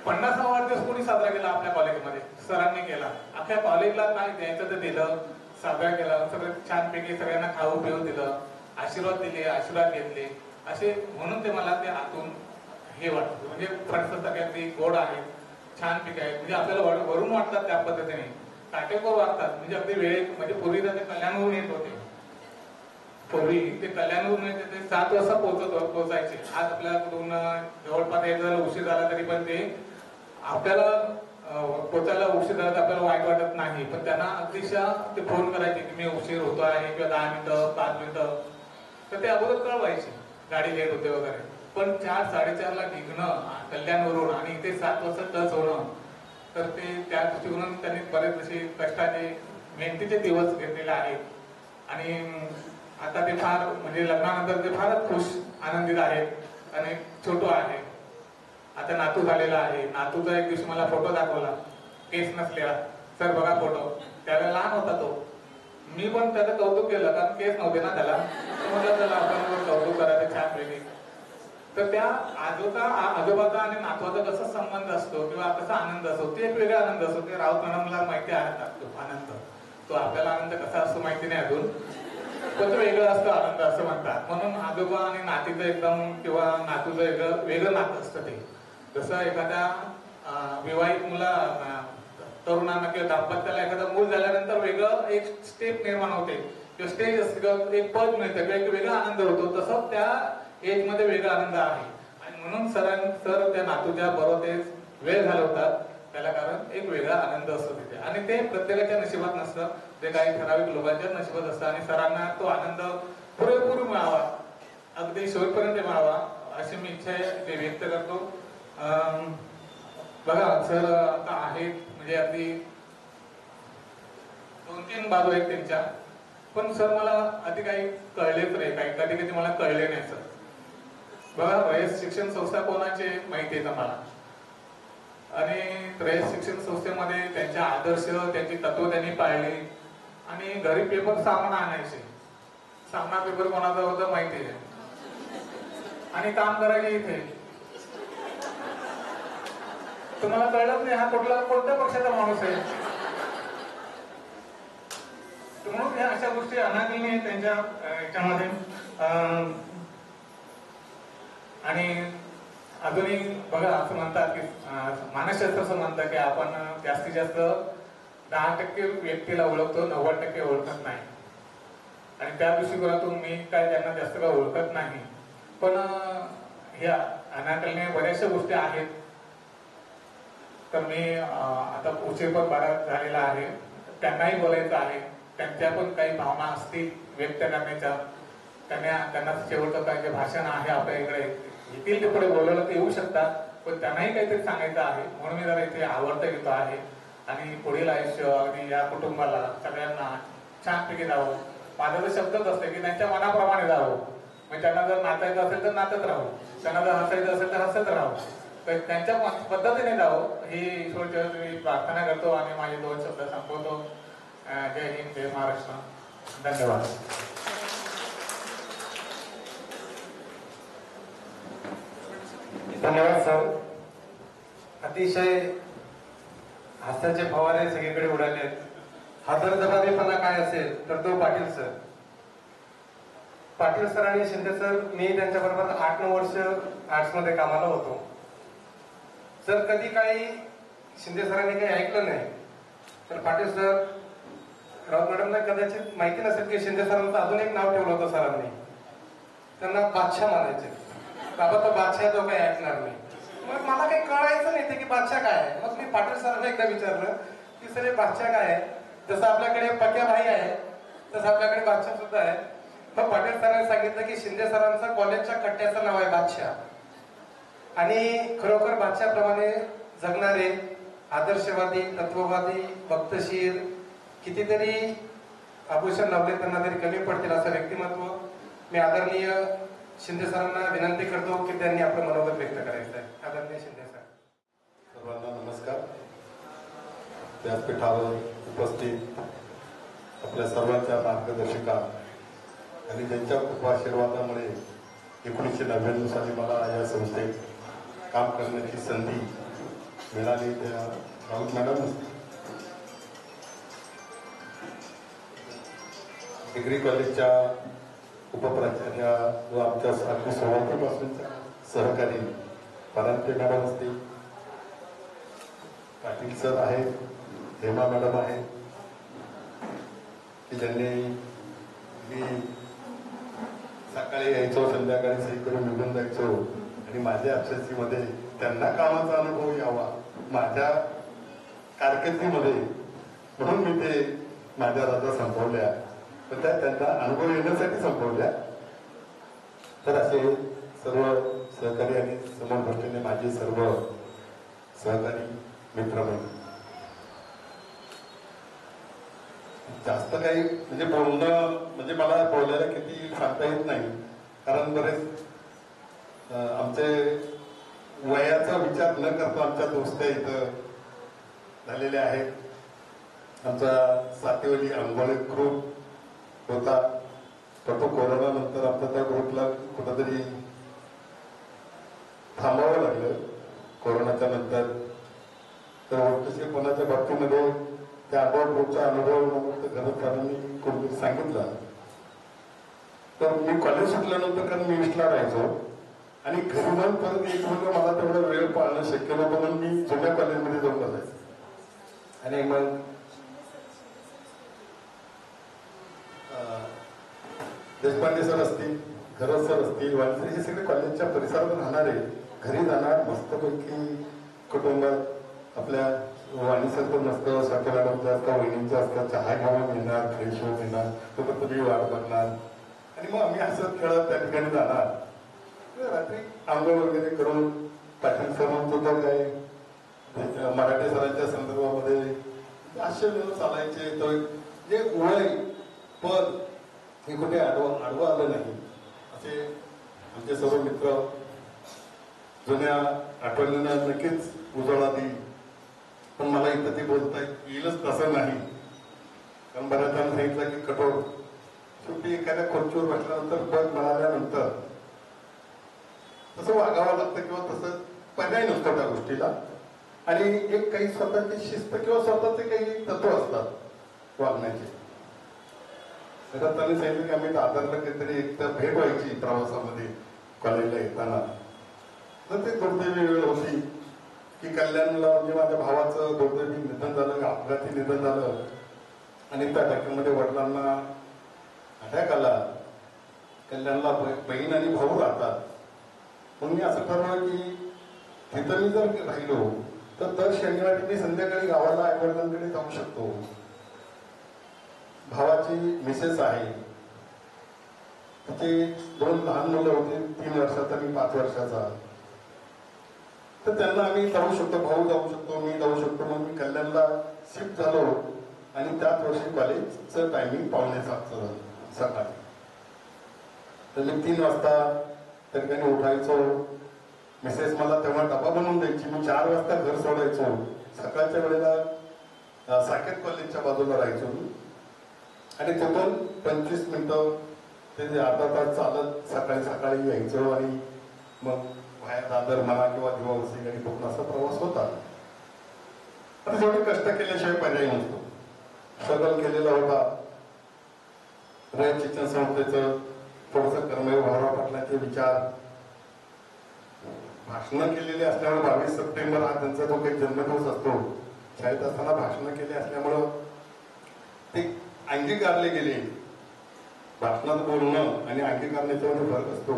50वा वाढदिवस कोणी साजरा केला आपल्या कॉलेजमध्ये? सरांनी केला. अख्ख्या कॉलेजला काय द्यायचं ते दिलं, साजरा केला. सगळं छानपैकी सगळ्यांना खाऊ पिऊ दिलं, आशीर्वाद दिले, आशीर्वाद घेतले. असे म्हणून ते मला ते आतून हे वाटतं. म्हणजे फणसासारखे अगदी गोड आहे, छान पीक आहे. म्हणजे आपल्याला वरून वाटतात त्या पद्धतीने, काटेकोर वाटतात. म्हणजे अगदी वेळेत, म्हणजे पूर्वी ते कल्याणहून येत होते. पूर्वी ते कल्याणहून येते ते 7 वाजता पोहोचायचे. आज आपल्याकडून जवळपास एक झालं उशीर झाला तरी पण ते आपल्याला पोचायला उशीर झाला तर आपल्याला वाईट वाटत नाही, पण त्यांना अतिशय ते फोन करायचे की मी उशीर होतो आहे किंवा 10 मिनिटं 5 मिनिटं, तर ते अगोदर कळवायचे गाडी लेट होते वगैरे. पण 4-4:30 ला निघणं कल्याणवरून आणि इथे 7 वाजता टच होणं, तर ते त्या दृष्टीकोनातून त्यांनी बरेच असे कष्टाचे मेहनतीचे दिवस घेतलेले आहेत. आणि आता ते फार म्हणजे लग्नानंतर ते फारच खुश आनंदित आहेत. आणि छोटू आहे, आता नातू झालेला आहे. नातूचा एक दिवशी मला फोटो दाखवला केस नसलेला, सर बघा फोटो. त्यावेळेला लहान होता तो. मी पण त्याचं कौतुक केलं कारण केस नव्हते ना त्याला. म्हटलं त्याला आपण कौतुक करायचं छान वेगळी. तर त्या आजोबाचा आणि नातवाचा कसा संबंध असतो किंवा कसा आनंद असतो, ते एक वेगळा आनंद असतो. ते राऊत मॅडमला माहिती आहे तो आनंद. तो आपल्याला आनंद कसा असतो माहिती नाही अजून, पण तो वेगळा असतो आनंद असं म्हणतात. म्हणून आजोबा आणि नातीचं एकदम किंवा नातूचं वेगळं नातं असतं ते. जसं एखाद्या विवाहित मुला तरुणांना किंवा दाम्पत्याला एखादं मूल झाल्यानंतर वेगळं एक स्टेप निर्माण होते किंवा स्टेज असते, एक पद मिळतं किंवा एक वेगळा आनंद होतो. तसं त्या एज मध्ये वेगळा आनंद आहे. आणि म्हणून सर त्या नातूच्या बरोबर ते वेळ घालवतात त्याला, कारण एक वेगळा आनंद असतो तिथे. आणि ते प्रत्येकाच्या नशिबात नसतं, ते काही ठराविक लोकांच्या नशिबात असतं. आणि सरांना तो आनंद पुरेपूर मिळावा, अगदी शेवटपर्यंत मिळावा अशी मी इच्छा ते व्यक्त करतो. बघा सर आता आहेत म्हणजे अगदी 2-3 बाजू आहेत त्यांच्या, पण सर मला आधी काही कळलेच नाही, काही कधी मला कळले नाही सर. बघा रयत शिक्षण संस्था कोणाचे माहिती आहे मला, आणि रयत शिक्षण संस्थेमध्ये त्यांच्या आदर्श त्यांची तत्व त्यांनी पाळली. आणि घरी पेपर सामान आणायचे, सामना पेपर कोणाचा होता माहिती आहे, आणि काम करायचे इथे. तुम्हाला कळलंच नाही हा कोणत्या पक्षाचा माणूस आहे. म्हणून ह्या अशा गोष्टी अनादीने त्यांच्या याच्यामध्ये. आणि अजूनही बघा असं म्हणतात की मानसशास्त्र असं म्हणतात की आपण जास्तीत जास्त 10% व्यक्तीला ओळखतो, 90% ओळखत नाही. आणि त्या दृष्टिकोनातून मी काय त्यांना जास्त काय ओळखत नाही. पण ह्या अनाकलने बऱ्याचशा गोष्टी आहेत. तर मी आता उशीर पण बराच झालेला आहे, त्यांनाही बोलायचं आहे. त्यांच्या पण काही भावना असतील व्यक्त करण्याच्या, त्यांना शेवटचं काय जे भाषण आहे आपल्या इकडे येतील ते पुढे बोलायला ते येऊ शकतात, पण त्यांनाही काहीतरी सांगायचं आहे. म्हणून मी जरा इथे आवडतं घेतो आहे. आणि पुढील आयुष्य आणि या कुटुंबाला सगळ्यांना छानपैकी जावं. माझा तर शब्दच असते की त्यांच्या मनाप्रमाणे जावं. म्हणजे त्यांना जर नाचायचं असेल तर नाचत राहू, त्यांना जर हसायचं असेल तर हसत राहू, तर त्यांच्या पद्धतीने जावं ही ईश्वरचरणी प्रार्थना करतो. आणि माझे 2 शब्द संपवतो. जय हिंद, जय महाराष्ट्र, धन्यवाद. धन्यवाद सर. अतिशय हास्याचे फवारे सगळीकडे उडाले. हजरजबाबीपणा काय असेल तर तो पाटील सर. पाटील सर आणि शिंदे सर, मी त्यांच्याबरोबर 8-9 वर्ष आर्ट्स मध्ये कामाला होतो. जर कधी काही शिंदे सरांनी काही ऐकलं नाही तर पाटील सर, राऊत मॅडमला कदाचित माहिती नसेल की शिंदे सरांचं अजून एक नाव ठेवलं होतं सरांनी. त्यांना बादशाह म्हणायचे. बाबा तो बादशाह तो काही ऐकणार नाही. मग मला काही कळायचं नाही ते की बादशाह काय आहे. मग मी पाटील सरांना एकदा विचारलं की सर हे बादशाह काय आहे. जसं आपल्याकडे पक्या भाई आहे तसं आपल्याकडे बादशाह सुद्धा आहे. मग पाटील सरांनी सांगितलं की शिंदे सरांचं कॉलेजच्या कट्ट्याचं नाव आहे बादशाह. आणि खरोखर बादशाहप्रमाणे जगणारे आदर्शवादी, तत्ववादी, भक्तशीर, कितीतरी आभूषण लावले त्यांना तरी कमी पडतील असं व्यक्तिमत्व. मी आदरणीय शिंदे सरांना विनंती करतो की त्यांनी आपलं मनोगत व्यक्त करायचं आहे. आदरणीय शिंदे सर. सर्वांना नमस्कार. व्यासपीठावर उपस्थित आपल्या सर्वांच्या मार्गदर्शिका आणि त्यांच्या कृपाशीर्वादामुळे 1999 साली मला या संस्थेत काम करण्याची संधी मिळाली. त्या राऊत मॅडम डिग्री कॉलेजच्या उपप्राचार्या व आमच्या अगदी सुरुवातीपासूनच्या सहकारी परांजपे मॅडम असतील, पाटील सर आहेत, हेमा मॅडम आहेत की ज्यांनी मी सकाळी यायचो, संध्याकाळी सही करून निघून जायचो आणि माझ्या अभ्यासीमध्ये त्यांना कामाचा अनुभव यावा. माझ्या कारकिर्दीमध्ये म्हणून मी ते माझ्या राजा संपवल्या, पण त्या त्यांना अनुभव येण्यासाठी संपवल्या. तर असे सर्व सहकारी आणि समोर बसलेले माझे सर्व सहकारी मित्रमंडळी, जास्त काही म्हणजे बोलणं म्हणजे मला बोलायला किती सांगता येत नाही, कारण बरेच आमचे वयाचा विचार न करता आमच्या दोस्त्या इथं झालेल्या आहेत. आमचा सातेवली आंबोळे ग्रुप होता, तर तो कोरोना नंतर आमच्या त्या ग्रुपला कुठंतरी थांबावं लागलं कोरोनाच्या नंतर. तर कोणाच्या बाबतीमध्ये त्या ग्रुपचा अनुभव घरात कोणतरी सांगितला. तर मी कॉलेज सुटल्यानंतर कारण मी ईस्टला राहायचो आणि घरी जाऊन परत एक म्हणजे मला तेवढा वेळ पाळणं शक्य नव्हतं, म्हणून मी जुन्या कॉलेजमध्ये जाऊन बसायचो. आणि मग देशपांडे सर असतील, खरं सर असतील, वाणसर, हे सगळे कॉलेजच्या परिसरात राहणारे, घरी जाणार मस्तपैकी कुटुंबात आपल्या वाणीसर पण नसतं, स्वतः असतं, वहिनींचं असतं, चहा घेऊन येणार, फ्रेश होऊन येणार, तो पण तुम्ही वाट बघणार आणि मग आम्ही हसत खेळत त्या ठिकाणी जाणार. रात्री आंघोळ वगैरे करून पाटील सरांचं तर काय मराठी सरांच्या संदर्भामध्ये असे चालायचे. तर जे वय पद हे कुठे आडवं आलं नाही. असे आमचे सर्व मित्र जुन्या आठवणींना नक्कीच उजळा देईल, पण मला इथं ते बोलता येईलच तसं नाही. कारण बऱ्याच जण सांगितलं की कठोर शेवटी एखाद्या खुर्चीवर बसल्यानंतर पद मिळाल्यानंतर तसं वागावं लागतं किंवा तसं पर्याय नसतो त्या गोष्टीला. आणि एक काही स्वतःची शिस्त किंवा स्वतःचे काही तत्व असतात वागण्याचे. तर त्यांनी सांगितलं की आम्ही दादरला काहीतरी एक तर भेट व्हायची प्रवासामध्ये कॉलेजला येताना. तर ते दुर्दैवी वेळ होती की कल्याणला म्हणजे माझ्या भावाचं दुर्दैवी निधन झालं, अपघाती निधन झालं आणि त्या धक्क्यामध्ये वडिलांना अटॅक आला. कल्याणला बहीण आणि भाऊ राहतात, म्हणून मी असं ठरवलं की तिथं मी जर राहिलो तर दर शनिवारी मी संध्याकाळी गावाला आईवडिलांकडे जाऊ शकतो. भावाची मिसेस आहे, तिचे 2 लहान मुलं होते, 3 वर्षाचा आणि 5 वर्षाचा. तर त्यांना आम्ही जाऊ शकतो, भाऊ जाऊ शकतो, मी जाऊ शकतो. मग मी कल्याणला शिफ्ट झालो आणि त्याच वर्षी कॉलेजचं टायमिंग 6:45 सकाळी. तर मी 3 वाजता त्या ठिकाणी उठायचो. मिसेस मला तेव्हा डबा बनवून द्यायची. मी 4 वाजता घर सोडायचो. सकाळच्या वेळेला साकेत कॉलेजच्या बाजूला राहायचो मी आणि तिथून 25 मिनिटं ते अर्धा तास चालत सकाळी सकाळी यायचो आणि मग बाहेर दादर म्हणा किंवा दिवावसी गाडी बघून असा प्रवास होता. आता जेवढे कष्ट केल्याशिवाय पर्याय नसतो. स्ट्रगल केलेला होता. रयत शिक्षण संस्थेचं थोडंसं कर्मयोग भाऊराव पाटलांचे विचार, भाषणं केलेली असल्यामुळे 22 सप्टेंबर हा त्यांचा जो काही जन्मदिवस असतो, शाळेत असताना भाषणं केली असल्यामुळं ते अंगीकारले गेले. भाषणात बोलणं आणि अंगीकारण्याच्यामध्ये फरक असतो.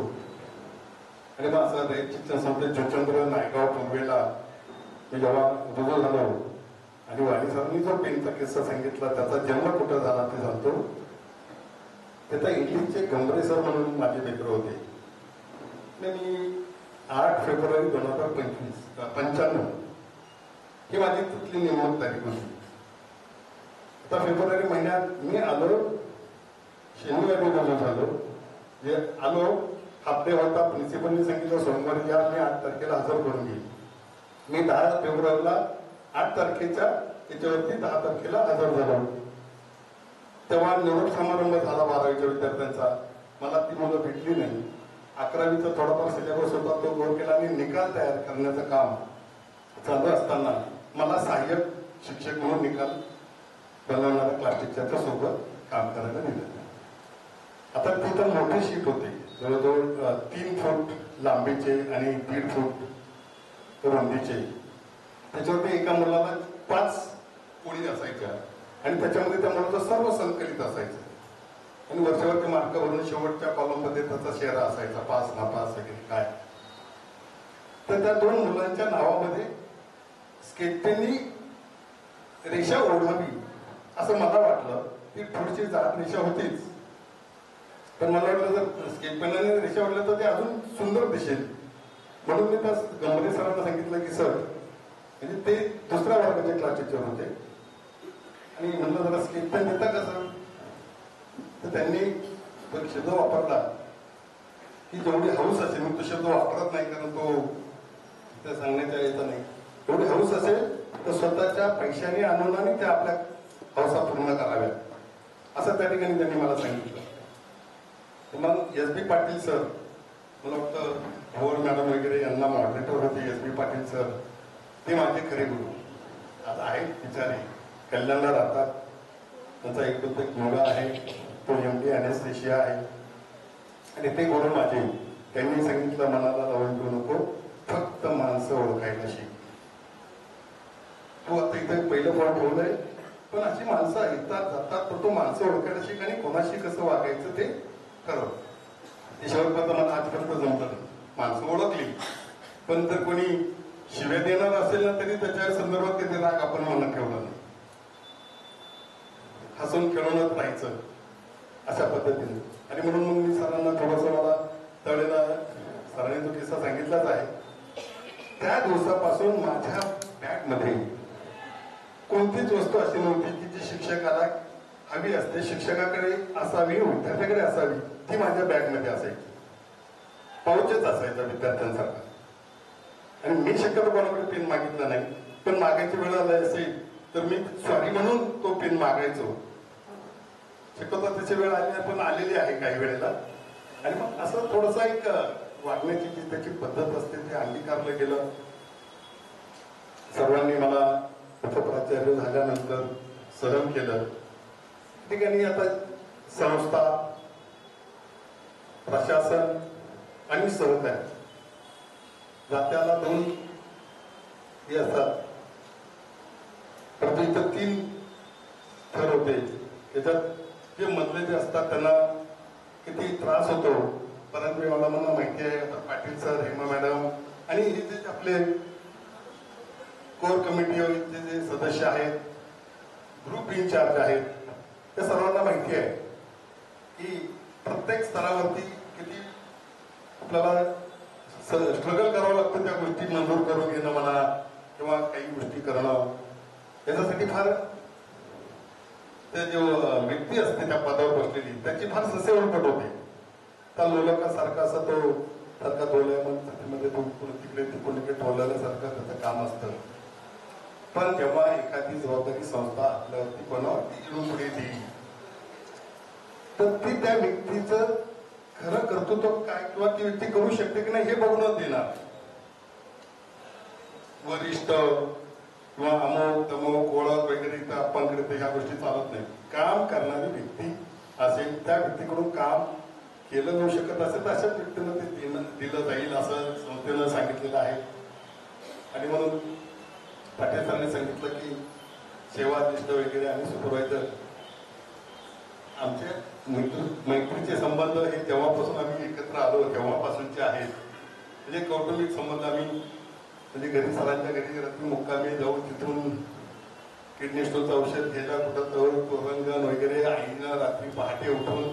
आणि मग असं रयत शिक्षण संस्थेत जोचंद्र नायगाव पूर्वेला मी जेव्हा रुजू झालो आणि वाणी सरांनी जो पेनचा किस्सा सांगितला त्याचा जन्म कुठं झाला ते सांगतो. त्याचा इंग्लिशचे गंभरे सर म्हणून माझे मित्र होते. मी 8 फेब्रुवारी 1995 ही माझी तिथली नेमणूक तारीख होती. आता फेब्रुवारी महिन्यात मी आलो, शनिवारी रुजू झालो. जे आलो हाफ डे होता. प्रिन्सिपलने सांगितलं सोमवारी या, मी 8 तारखेला हजर करून घेईल. मी 10 फेब्रुवारीला 8 तारखेच्या याच्यावरती 10 तारखेला हजर झालो. तेव्हा निवड समारंभ झाला 12वीच्या विद्यार्थ्यांचा. मला ती मुलं भेटली नाही. 11वीचा थोडाफार सिलेबस होता तो गोल केला आणि निकाल तयार करण्याचं काम चालू असताना मला सहाय्यक शिक्षक म्हणून निकाल बनवणाऱ्या क्लास टीचरच्या सोबत काम करायला दिलं. आता ती तर मोठी शीट होती, जवळजवळ 3 फूट लांबीचे आणि 1.5 फूट रुंदीचे. त्याच्यावरती एका मुलाला 5 ओळी असायच्या आणि त्याच्यामध्ये त्या मुलाचं सर्व संकलित असायचं आणि वरच्यावरती मार्क भरून शेवटच्या कॉलममध्ये त्याचा चेहरा असायचा, पास नापास वगैरे काय. तर त्या 2 मुलांच्या नावामध्ये स्केचपेननी रेषा ओढावी असं मला वाटलं. ती थोडीशी जात रेषा होतीच, पण मला वाटलं जर स्केच पेनाने रेषा ओढल्या तर ते अजून सुंदर दिसेल. म्हणून मी त्या गंभीर सरांना सांगितलं की सर, म्हणजे ते दुसऱ्या वर्गाचे क्लास टीचर होते, आणि म्हणलं जरा स्केच पेन देता का सर? तर त्यांनी तो शब्द वापरला की जेवढी हौस असेल, मी तो शब्द वापरत नाही कारण तो त्या सांगण्याच्या यायचा नाही, एवढी हौस असेल तर स्वतःच्या पैशाने आणून आणि त्या आपल्या हौसा पूर्ण कराव्या, असं त्या ठिकाणी त्यांनी मला सांगितलं. मग एस बी पाटील सर, मला वाटतं भोर मॅडम वगैरे यांना मॉडरेटर होते एस बी पाटील सर, ते माझे खरे गुरु. आता आहेत बिचारे, कल्याणला राहतात, त्यांचा एक मुलगा आहे, तो MD अनेस्थेशिया आहे, आणि ते गुरु माझे. त्यांनी सांगितलं मनाला लावून घेऊ नको, फक्त माणसं ओळखायला शिक. तू आता इथे पहिलं फळ ठेवलंय, पण अशी माणसं येतात जातात, तर तो माणसं ओळखायला शिक आणि कोणाशी कसं वागायचं ते ठरव. ते शेवटपर्यंत मला आजपर्यंत जमलं नाही. माणसं ओळखली, पण जर कोणी शिव्या देणार असेल ना तरी त्याच्या संदर्भात कधी राग आपण मनात ठेवला नाही, हसून खेळूनच राहायचं अशा पद्धतीने. आणि म्हणून मग मी सरांना थोडंसं, मला त्यावेळेला सरांनी जो किस्सा सांगितलाच आहे, त्या दिवसापासून माझ्या बॅगमध्ये कोणतीच वस्तू अशी नव्हती की जी शिक्षकाला हवी असते, शिक्षकाकडे असावी, विद्यार्थ्याकडे असावी, ती माझ्या बॅगमध्ये असायची. पाऊचच असायचा विद्यार्थ्यांसारखा. आणि मी शक्यतो कोणाकडे पेन मागितला नाही, पण मागायची वेळ आली असेल तर मी सॉरी म्हणून तो पेन मागायचो. शक्यतो त्याची वेळ आली पण आलेली आहे काही वेळेला. आणि मग असं थोडंसं एक वागण्याची जी त्याची पद्धत असते ते अंगीकारलं गेलं. सर्वांनी मला उपप्राचार्य झाल्यानंतर सहन केलं. ठिकाणी आता संस्था, प्रशासन आणि सहकारी, जात्याला 2 हे असतात, परंतु इथं 3 थर होते. त्याच्यात जे मधले जे असतात त्यांना किती त्रास होतो, परंतु मला माहिती आहे. आता पाटील सर, हेमा मॅडम आणि हे जे आपले कोर कमिटीचे जे सदस्य आहेत, ग्रुप इन्चार्ज आहेत, त्या सर्वांना माहिती आहे की प्रत्येक स्तरावरती किती आपल्याला स्ट्रगल करावं लागतं त्या गोष्टी मंजूर करून घेणं म्हणा किंवा काही गोष्टी करणं. याच्यासाठी फार ते जो व्यक्ती असते त्या पदावर बसलेली त्याची फार ससेवडपट होते. त्या लोकांसारखा असा तो सारखा मध्ये तिकडे तिकडे ठेवल्यासारखं त्याचं काम असतं. पण जेव्हा एखादी जबाबदारी संस्था आपल्यावरती कोणावरती येऊन पुढे देईल तर ती त्या व्यक्तीचं खरं कर्तृत्व काय किंवा ती व्यक्ती करू शकते की नाही हे बघूनच देणार. वरिष्ठ किंवा अमुक तमुक ओळख वगैरे इथं आपण करते ह्या गोष्टी चालत नाही. काम करणारी व्यक्ती असेल, त्या व्यक्तीकडून काम केलं जाऊ शकत असेल तर अशाच व्यक्तीनं ते दिलं जाईल असं संस्थेनं सांगितलेलं आहे. आणि म्हणून पाटील सरांनी सांगितलं की सेवा निष्ठ वगैरे आणि सुपरवायझर आमचे मैत्रीचे संबंध हे जेव्हापासून आम्ही एकत्र आलो तेव्हापासूनचे आहेत. म्हणजे कौटुंबिक संबंध आम्ही म्हणजे घरी सरांच्या घरी रात्री मुक्कामी जाऊन तिथून किडनी स्टोनचं औषध घ्यायला कुठं तर तोरणगण वगैरे आईनं रात्री पहाटे उठून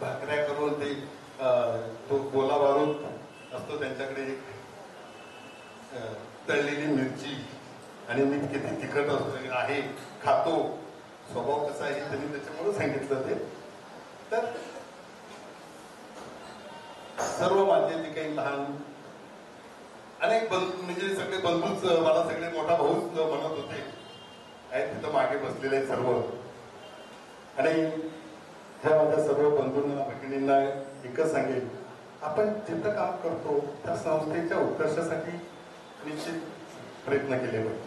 भाकऱ्या करून ते तो गोला बारूद असतो त्यांच्याकडे एक तळलेली मिरची आणि मीठ किती तिखट आहे खातो, स्वभाव कसा आहे त्यांनी त्याच्यामुळे सांगितलं. ते तर सर्व माझे जे काही लहान अनेक बंधू म्हणजे सगळे बंधूच मला सगळे मोठा भाऊच म्हणत होते आहेत तिथं मागे बसलेले सर्व. आणि ह्या माझ्या सर्व बंधूंना भगिनींना एकच सांगेल, आपण जिथं काम करतो त्या संस्थेच्या उत्कर्षासाठी निश्चित प्रयत्न केले पाहिजे.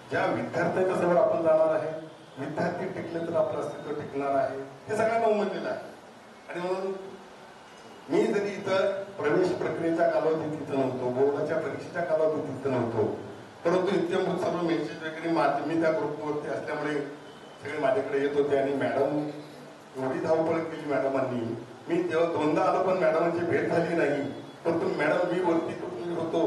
ज्या विद्यार्थ्यांच्या समोर आपण जाणार आहे, विद्यार्थी टिकले तर आपलं अस्तित्व टिकणार आहे हे सगळ्यांना उमजलेलं आहे. आणि म्हणून मी जरी इथं प्रवेश प्रक्रियेच्या कालावधीत तिथं नव्हतो, बोर्डाच्या परीक्षेच्या कालावधीत तिथं नव्हतो, परंतु इत्यंभूत सर्व मेसेज वगैरे मी त्या ग्रुपवरती असल्यामुळे सगळे माझ्याकडे येत होते. आणि मॅडम एवढी धावपळ केली मॅडमांनी, मी जेव्हा 2दा आलो पण मॅडमांची भेट झाली नाही. परंतु मॅडम मी वरती कुठून होतो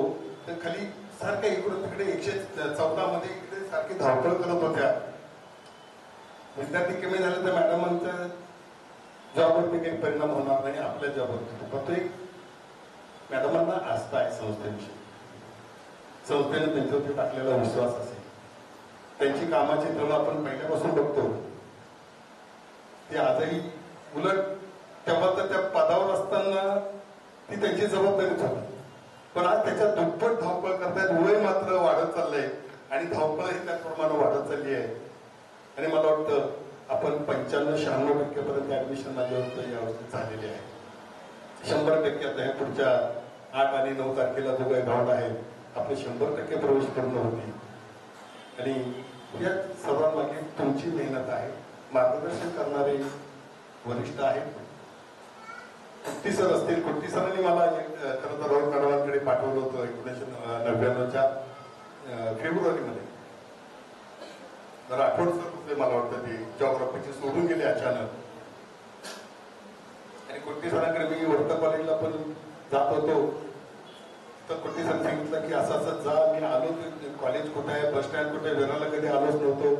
तर खाली सारख्या इकडून तिकडे 114 मध्ये इकडे सारखी धावपळ करत होत्या. विद्यार्थी कमी झाले तर मॅडमांच्या जॉबवरती काही परिणाम होणार नाही, आपल्या जॉबवरती. फक्त एक मॅडमांना आस्था आहे संस्थेविषयी, संस्थेने त्यांच्यावरती टाकलेला विश्वास असेल, त्यांची कामाची तळ आपण पहिल्यापासून बघतो ती आजही. उलट तेव्हा तर त्या पदावर असताना ती त्यांची जबाबदारीच होती, पण आज त्याच्या दुप्पट धावपळ करतायत. वय मात्र वाढत चाललंय आणि धावपळ ही त्याप्रमाणे वाढत चालली आहे. आणि मला वाटतं आपण 95-96% पर्यंत ऍडमिशन माझ्या यावर्षी झालेले आहे. 100% आता हे पुढच्या 8 आणि 9 तारखेला जो काही राऊंड आहे आपले 100% प्रवेश पूर्ण होती. आणि या सर्वांमागे तुमची मेहनत आहे. मार्गदर्शन करणारे वरिष्ठ आहेत. कुट्टी सर असतील. कुट्टी सरांनी मला खरं तर राऊत मॅडमांकडे पाठवलं होतं 1999च्या फेब्रुवारीमध्ये. राठोड सर होते मला वाटतं, ते जॉग्राफीचे सोडून गेले अचानक. आणि कुट्टी सरांकडे मी वर्धा कॉलेजला पण जात होतो, तर कुट्टी सर सांगितलं की असं असं जा. मी आलो, कॉलेज कुठे आहे, बस स्टँड कुठे, वेराला कधी आलोच नव्हतो.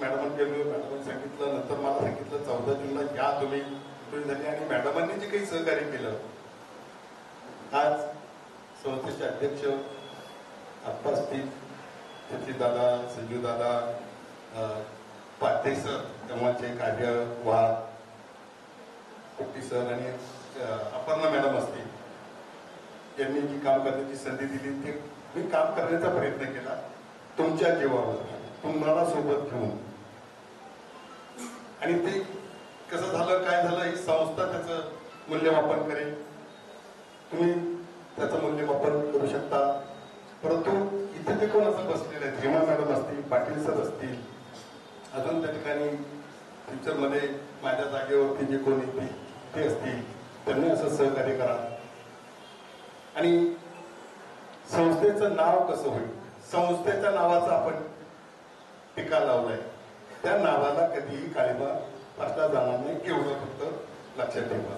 मॅडम गेलो, मॅडम सांगितलं. नंतर मला सांगितलं 14 जूनला या तुम्ही झाली. आणि मॅडमांनी जे काही सहकार्य केलं, आज संस्थेचे अध्यक्ष आप्पा असतील, सचिन दादा, संजू दादा, पाटे सर, तेव्हाचे कार्यवाह कुट्टी सर आणि अपर्णा मॅडम असतील, यांनी जी काम करण्याची संधी दिली ते मी काम करण्याचा प्रयत्न केला तुमच्या जीवावर, तुम्हाला सोबत घेऊन. आणि ते कसं झालं, काय झालं, ही संस्था त्याचं मूल्यमापन करेल. तुम्ही त्याचं मूल्यमापन करू शकता. परंतु इथे ते कोण असं बसलेले आहेत, हेमा मॅडम असतील, पाटील सर असतील, अजून त्या ठिकाणी फ्युचरमध्ये माझ्या जागेवरती जे कोणी ते असतील, त्यांनी असं सहकार्य करा. आणि संस्थेचं नाव कसं होईल, संस्थेच्या नावाचा आपण टीका लावलाय, त्या नावाला कधीही काळीमा फासला जाणार नाही, एवढं फक्त लक्षात ठेवा.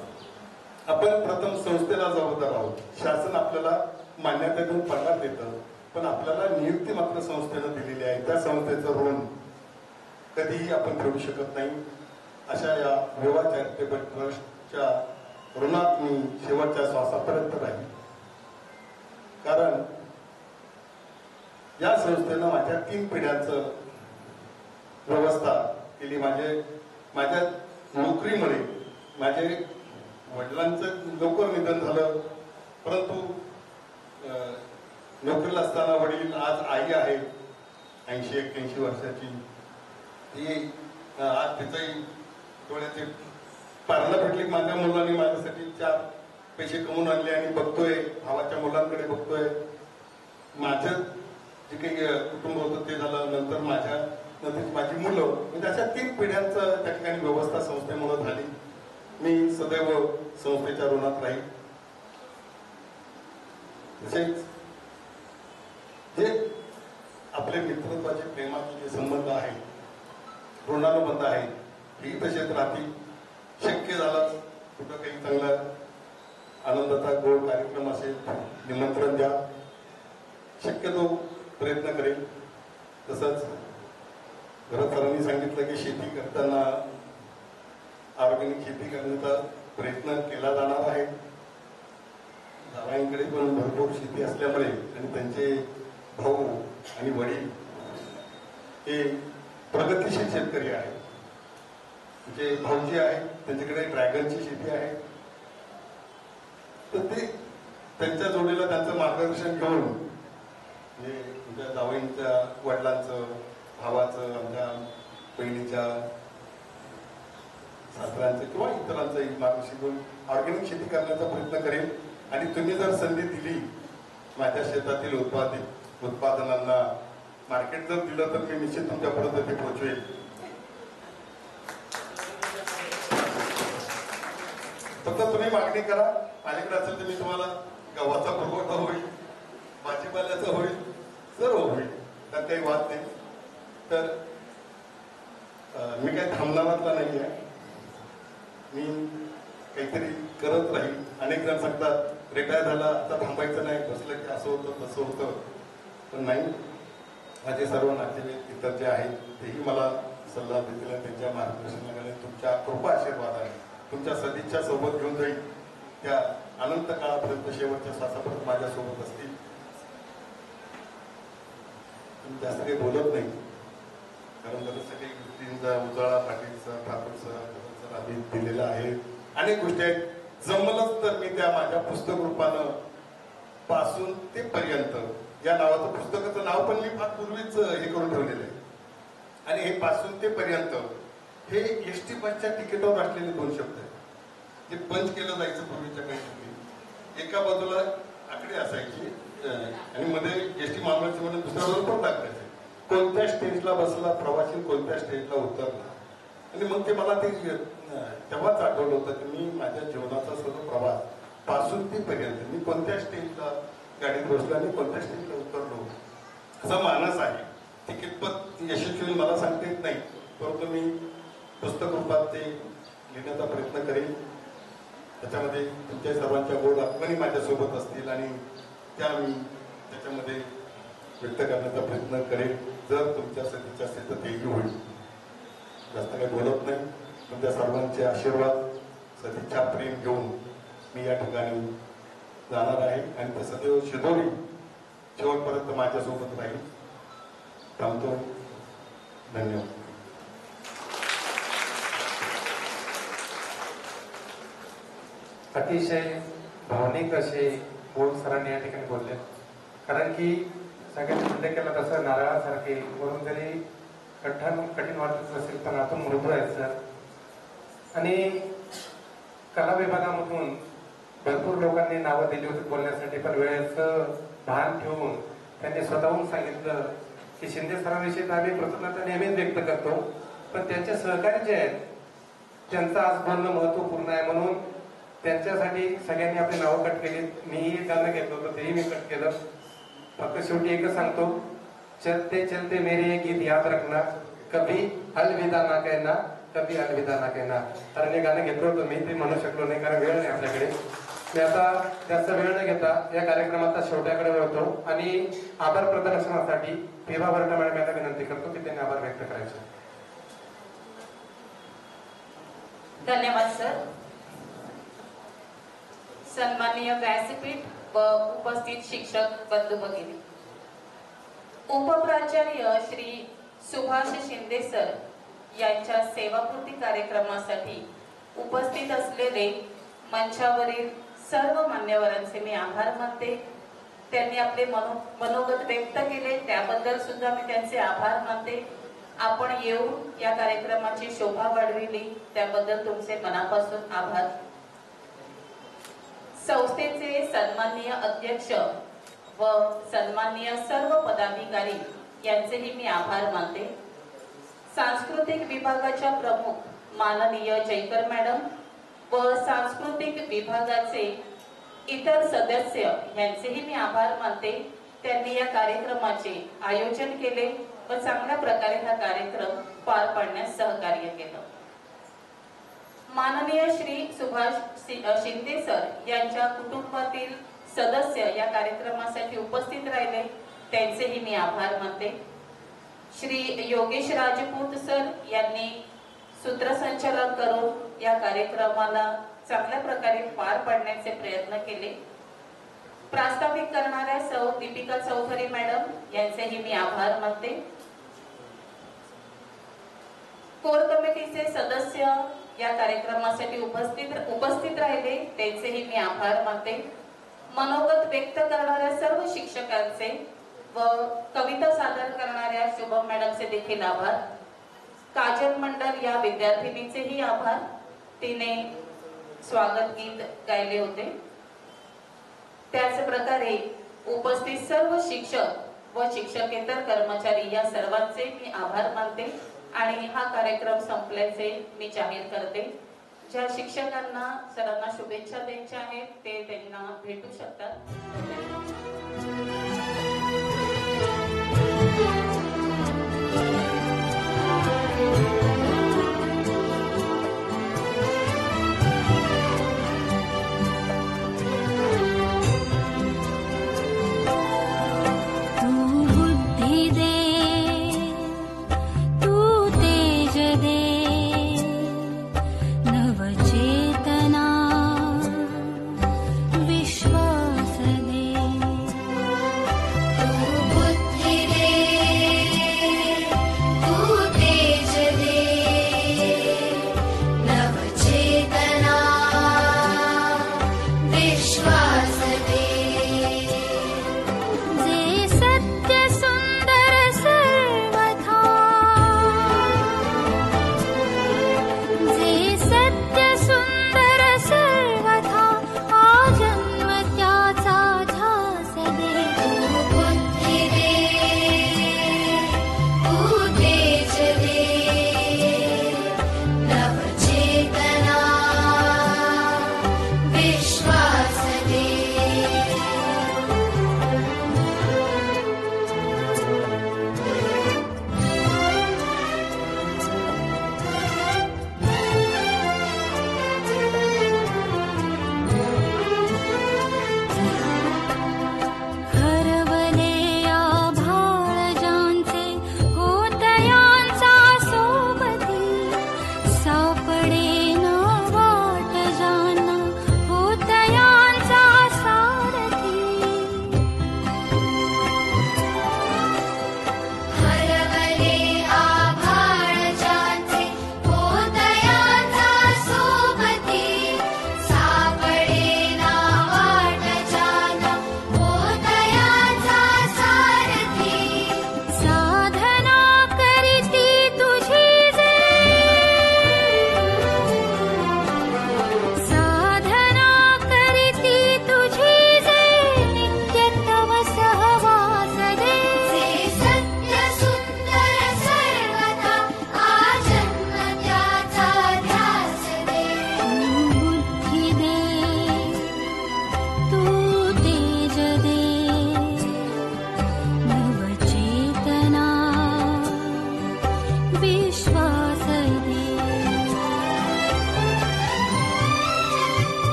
आपण प्रथम संस्थेला जबाबदार आहोत. शासन आपल्याला मान्यता देऊन पगार देतं, पण आपल्याला नियुक्ती मात्र संस्थेनं दिलेली आहे. त्या संस्थेचं ऋण कधीही आपण फेडू शकत नाही. अशा या विवा चॅरिटेबल ट्रस्टच्या ऋणात मी शेवटच्या श्वासापर्यंत राहील. कारण या संस्थेनं माझ्या 3 पिढ्यांचं व्यवस्था केली. माझ्या नोकरीमुळे माझे वडिलांचं लवकर निधन झालं, परंतु नोकरीला असताना वडील, आज आई आहे 80-81 वर्षाची. ती आज तिचंही डोळ्याचे पारणं भेटली. माझ्या मुलांनी माझ्यासाठी 4 पैसे कमवून आणले आणि बघतोय, भावाच्या मुलांकडे बघतोय. माझं जे काही कुटुंब होतं ते झालं, नंतर माझी मुलं, म्हणजे अशा 3 पिढ्यांचं त्या ठिकाणी व्यवस्था संस्थेमुळे झाली. मी सदैव संस्थेच्या ऋणात राहील. तसेच जे आपले मित्रत्वाचे प्रेमाचे जे संबंध आहेत, ऋणानुबंध आहेत, हेही तसेच राहतील. शक्य झालं कुठं काही चांगला आनंदाचा गोड कार्यक्रम असेल, निमंत्रण द्या, शक्यतो प्रयत्न करेल. तसंच घरात सरांनी सांगितलं की शेती करताना ऑर्गॅनिक शेती करण्याचा प्रयत्न केला जाणार आहे. जावयांकडे पण भरपूर शेती असल्यामुळे आणि त्यांचे भाऊ आणि वडील हे प्रगतीशील शेतकरी आहेत. जे भाऊजी आहेत त्यांच्याकडे ड्रॅगनची शेती आहे. तर ते त्यांच्या जोडीला त्यांचं मार्गदर्शन घेऊन, म्हणजे तुमच्या जावईंच्या वडिलांचं, भावाचं, आमच्या बहिणीच्या सासऱ्यांचं किंवा इतरांचंही मार्गदर्शन घेऊन ऑर्गॅनिक शेती करण्याचा प्रयत्न करेल. आणि तुम्ही जर संधी दिली, माझ्या शेतातील उत्पादनांना मार्केट जर दिलं, तर मी निश्चित तुमच्यापर्यंत ते पोहोचवेल. फक्त तुम्ही मागणी करा. माझ्याकडे असेल तर मी तुम्हाला गव्हाचा पुरवठा होईल, भाजीपाल्याचा होईल, सर्व होईल, त्यात काही वाद नाही. तर मी काही थांबणारातला नाही आहे. मी काहीतरी करत राहील. अनेक जण सांगतात रिटायर झाला आता थांबायचं नाही, बसलं की असं होतं तसं होतं, पण नाही. माझे सर्व नातेवाईक इतर जे आहेत तेही मला सल्ला देतील आणि त्यांच्या मार्गदर्शनाखाली तुमच्या कृपा आशीर्वादाने तुमच्या सदिच्छा सोबत घेऊन जाईल त्या अनंत काळापर्यंत शेवटच्या श्वासापर्यंत माझ्यासोबत असतील. जास्त काही बोलत नाही कारण बरेचशा काही गोष्टींचा उजाळा पाटीलचा ठाकूरचा आम्ही दिलेला आहे. अनेक गोष्टी आहेत. जमलंच तर मी त्या माझ्या पुस्तक रूपानं पासून ते पर्यंत या नावाचं पुस्तकाचं नाव पण मी फार पूर्वीच हे करून ठेवलेलं आहे. आणि हे पासून ते पर्यंत हे एसटी बसच्या तिकिटावर असलेले 2 शब्द आहेत जे पंच केलं जायचं पूर्वीच्या काही. एका बाजूला आकडे असायचे आणि मध्ये एसटी महामंडळाचे म्हणून दुसऱ्या बाजूला पण टाकायचे. कोणत्या स्टेजला बसला प्रवासी, कोणत्या स्टेजला उतरला. आणि मग ते मला ते तेव्हाच आठवलं होतं की मी माझ्या जीवनाचा सर्व प्रवास पासून ते पर्यंत मी कोणत्या स्टेजला गाडीत बसलो आणि कोणत्या स्टेजला उतरलो असा मानस आहे. ते कितपत यशस्वी मला सांगता येत नाही, परंतु मी पुस्तक रूपात ते लिहिण्याचा प्रयत्न करेन. त्याच्यामध्ये तुमच्या सर्वांच्या गोड आठवणी माझ्यासोबत असतील आणि त्या मी त्याच्यामध्ये व्यक्त करण्याचा प्रयत्न करेन. जर तुमच्या सदिच्छा असेल तर तेही होईल. जास्त काही बोलत नाही. तुमच्या सर्वांचे आशीर्वाद सदिच्छा प्रेम घेऊन मी या ठिकाणी जाणार आहे आणि ते सदैव शिदोरी शेवटपर्यंत माझ्यासोबत राहील. थांबतो. धन्यवाद. अतिशय भावनिक असे बोल सरांनी या ठिकाणी बोलले. कारण की सगळ्यांनी उल्लेख केला तसं नारळासारखे वरून जरी कठीण वाटत असेल पण आतून मृदू आहेत सर. आणि कला विभागामधून भरपूर लोकांनी नावं दिली होती बोलण्यासाठी, पण वेळेचं भान ठेवून त्यांनी स्वतःहून सांगितलं की शिंदे सरांविषयी आम्ही कृतज्ञता नेहमीच व्यक्त करतो, पण त्यांचे सहकारी जे आहेत त्यांचं आज बोलणं महत्वपूर्ण आहे म्हणून त्यांच्यासाठी सगळ्यांनी आपली नावं कट केली. मीही एक गाणं घेतलं होतं तेही मी कट केलं. फक्त शेवटी एकच सांगतो, चलते चलते मेरे ये गीत याद रखना, कभी अलविदा ना कहना, कभी अलविदा ना कहना. कारण हे गाणं घेतलं होतं मी, ते म्हणू शकलो नाही कारण वेळ नाही आपल्याकडे. मी आता जास्त वेळ न घेता या कार्यक्रमाचा शेवट्याकडे वळतो आणि आभार प्रदर्शनासाठी पेभा बर्टा मॅडम यांना विनंती करतो की त्यांनी आभार व्यक्त करायचे. धन्यवाद सर. सन्माननीय व्यासपीठ व उपस्थित शिक्षक बंधू भगिनी, उपप्राचार्य श्री सुभाष शिंदे सर यांच्या सेवापूर्ती कार्यक्रमासाठी उपस्थित असलेले मंचावरील सर्व मान्यवरांचे मी आभार मानते. त्यांनी आपले मनोगत व्यक्त केले त्याबद्दल सुद्धा मी त्यांचे आभार मानते. आपण येऊन या कार्यक्रमाची शोभा वाढविली त्याबद्दल तुमचे मनापासून आभार. संस्थेचे सन्माननीय अध्यक्ष व सन्माननीय सर्व पदाधिकारी यांचेही मी आभार मानते. सांस्कृतिक विभागाच्या प्रमुख माननीय जयकर मॅडम व सांस्कृतिक विभागाचे इतर सदस्य यांचेही मी आभार मानते. त्यांनी या कार्यक्रमाचे आयोजन केले व चांगल्या प्रकारे हा कार्यक्रम पार पाडण्यास सहकार्य केलं. माननीय श्री सुभाष शिंदे सर यांच्या कुटुंबातील सदस्य या कार्यक्रमासाठी उपस्थित राहिले त्यांचेही मी आभार मानते. श्री योगेश राजपूत सर यांनी सूत्रसंचालन करून या कार्यक्रमाला चांगल्या प्रकारे पार पाडण्याचे प्रयत्न केले. प्रास्ताविक करणाऱ्या सौ दीपिका चौधरी मॅडम यांचेही मी आभार मानते. कोर कमिटीचे सदस्य या कार्यक्रमासाठी उपस्थित राहिले त्यांचेही मी आभार मानते. मनोगत व्यक्त करणाऱ्या सर्व शिक्षकांचे व कविता सादर करणाऱ्या शुभम मॅडमचे देखील आभार. काजल मंडल या विद्यार्थिनीचेही आभार, तिने स्वागत गीत गायले होते. त्याच प्रकारे उपस्थित सर्व शिक्षक व शिक्षकेतर कर्मचारी या सर्वांचे मी आभार मानते आणि हा कार्यक्रम संपल्याचे मी जाहीर करते. ज्या शिक्षकांना सरांना शुभेच्छा द्यायच्या आहेत ते त्यांना भेटू शकतात.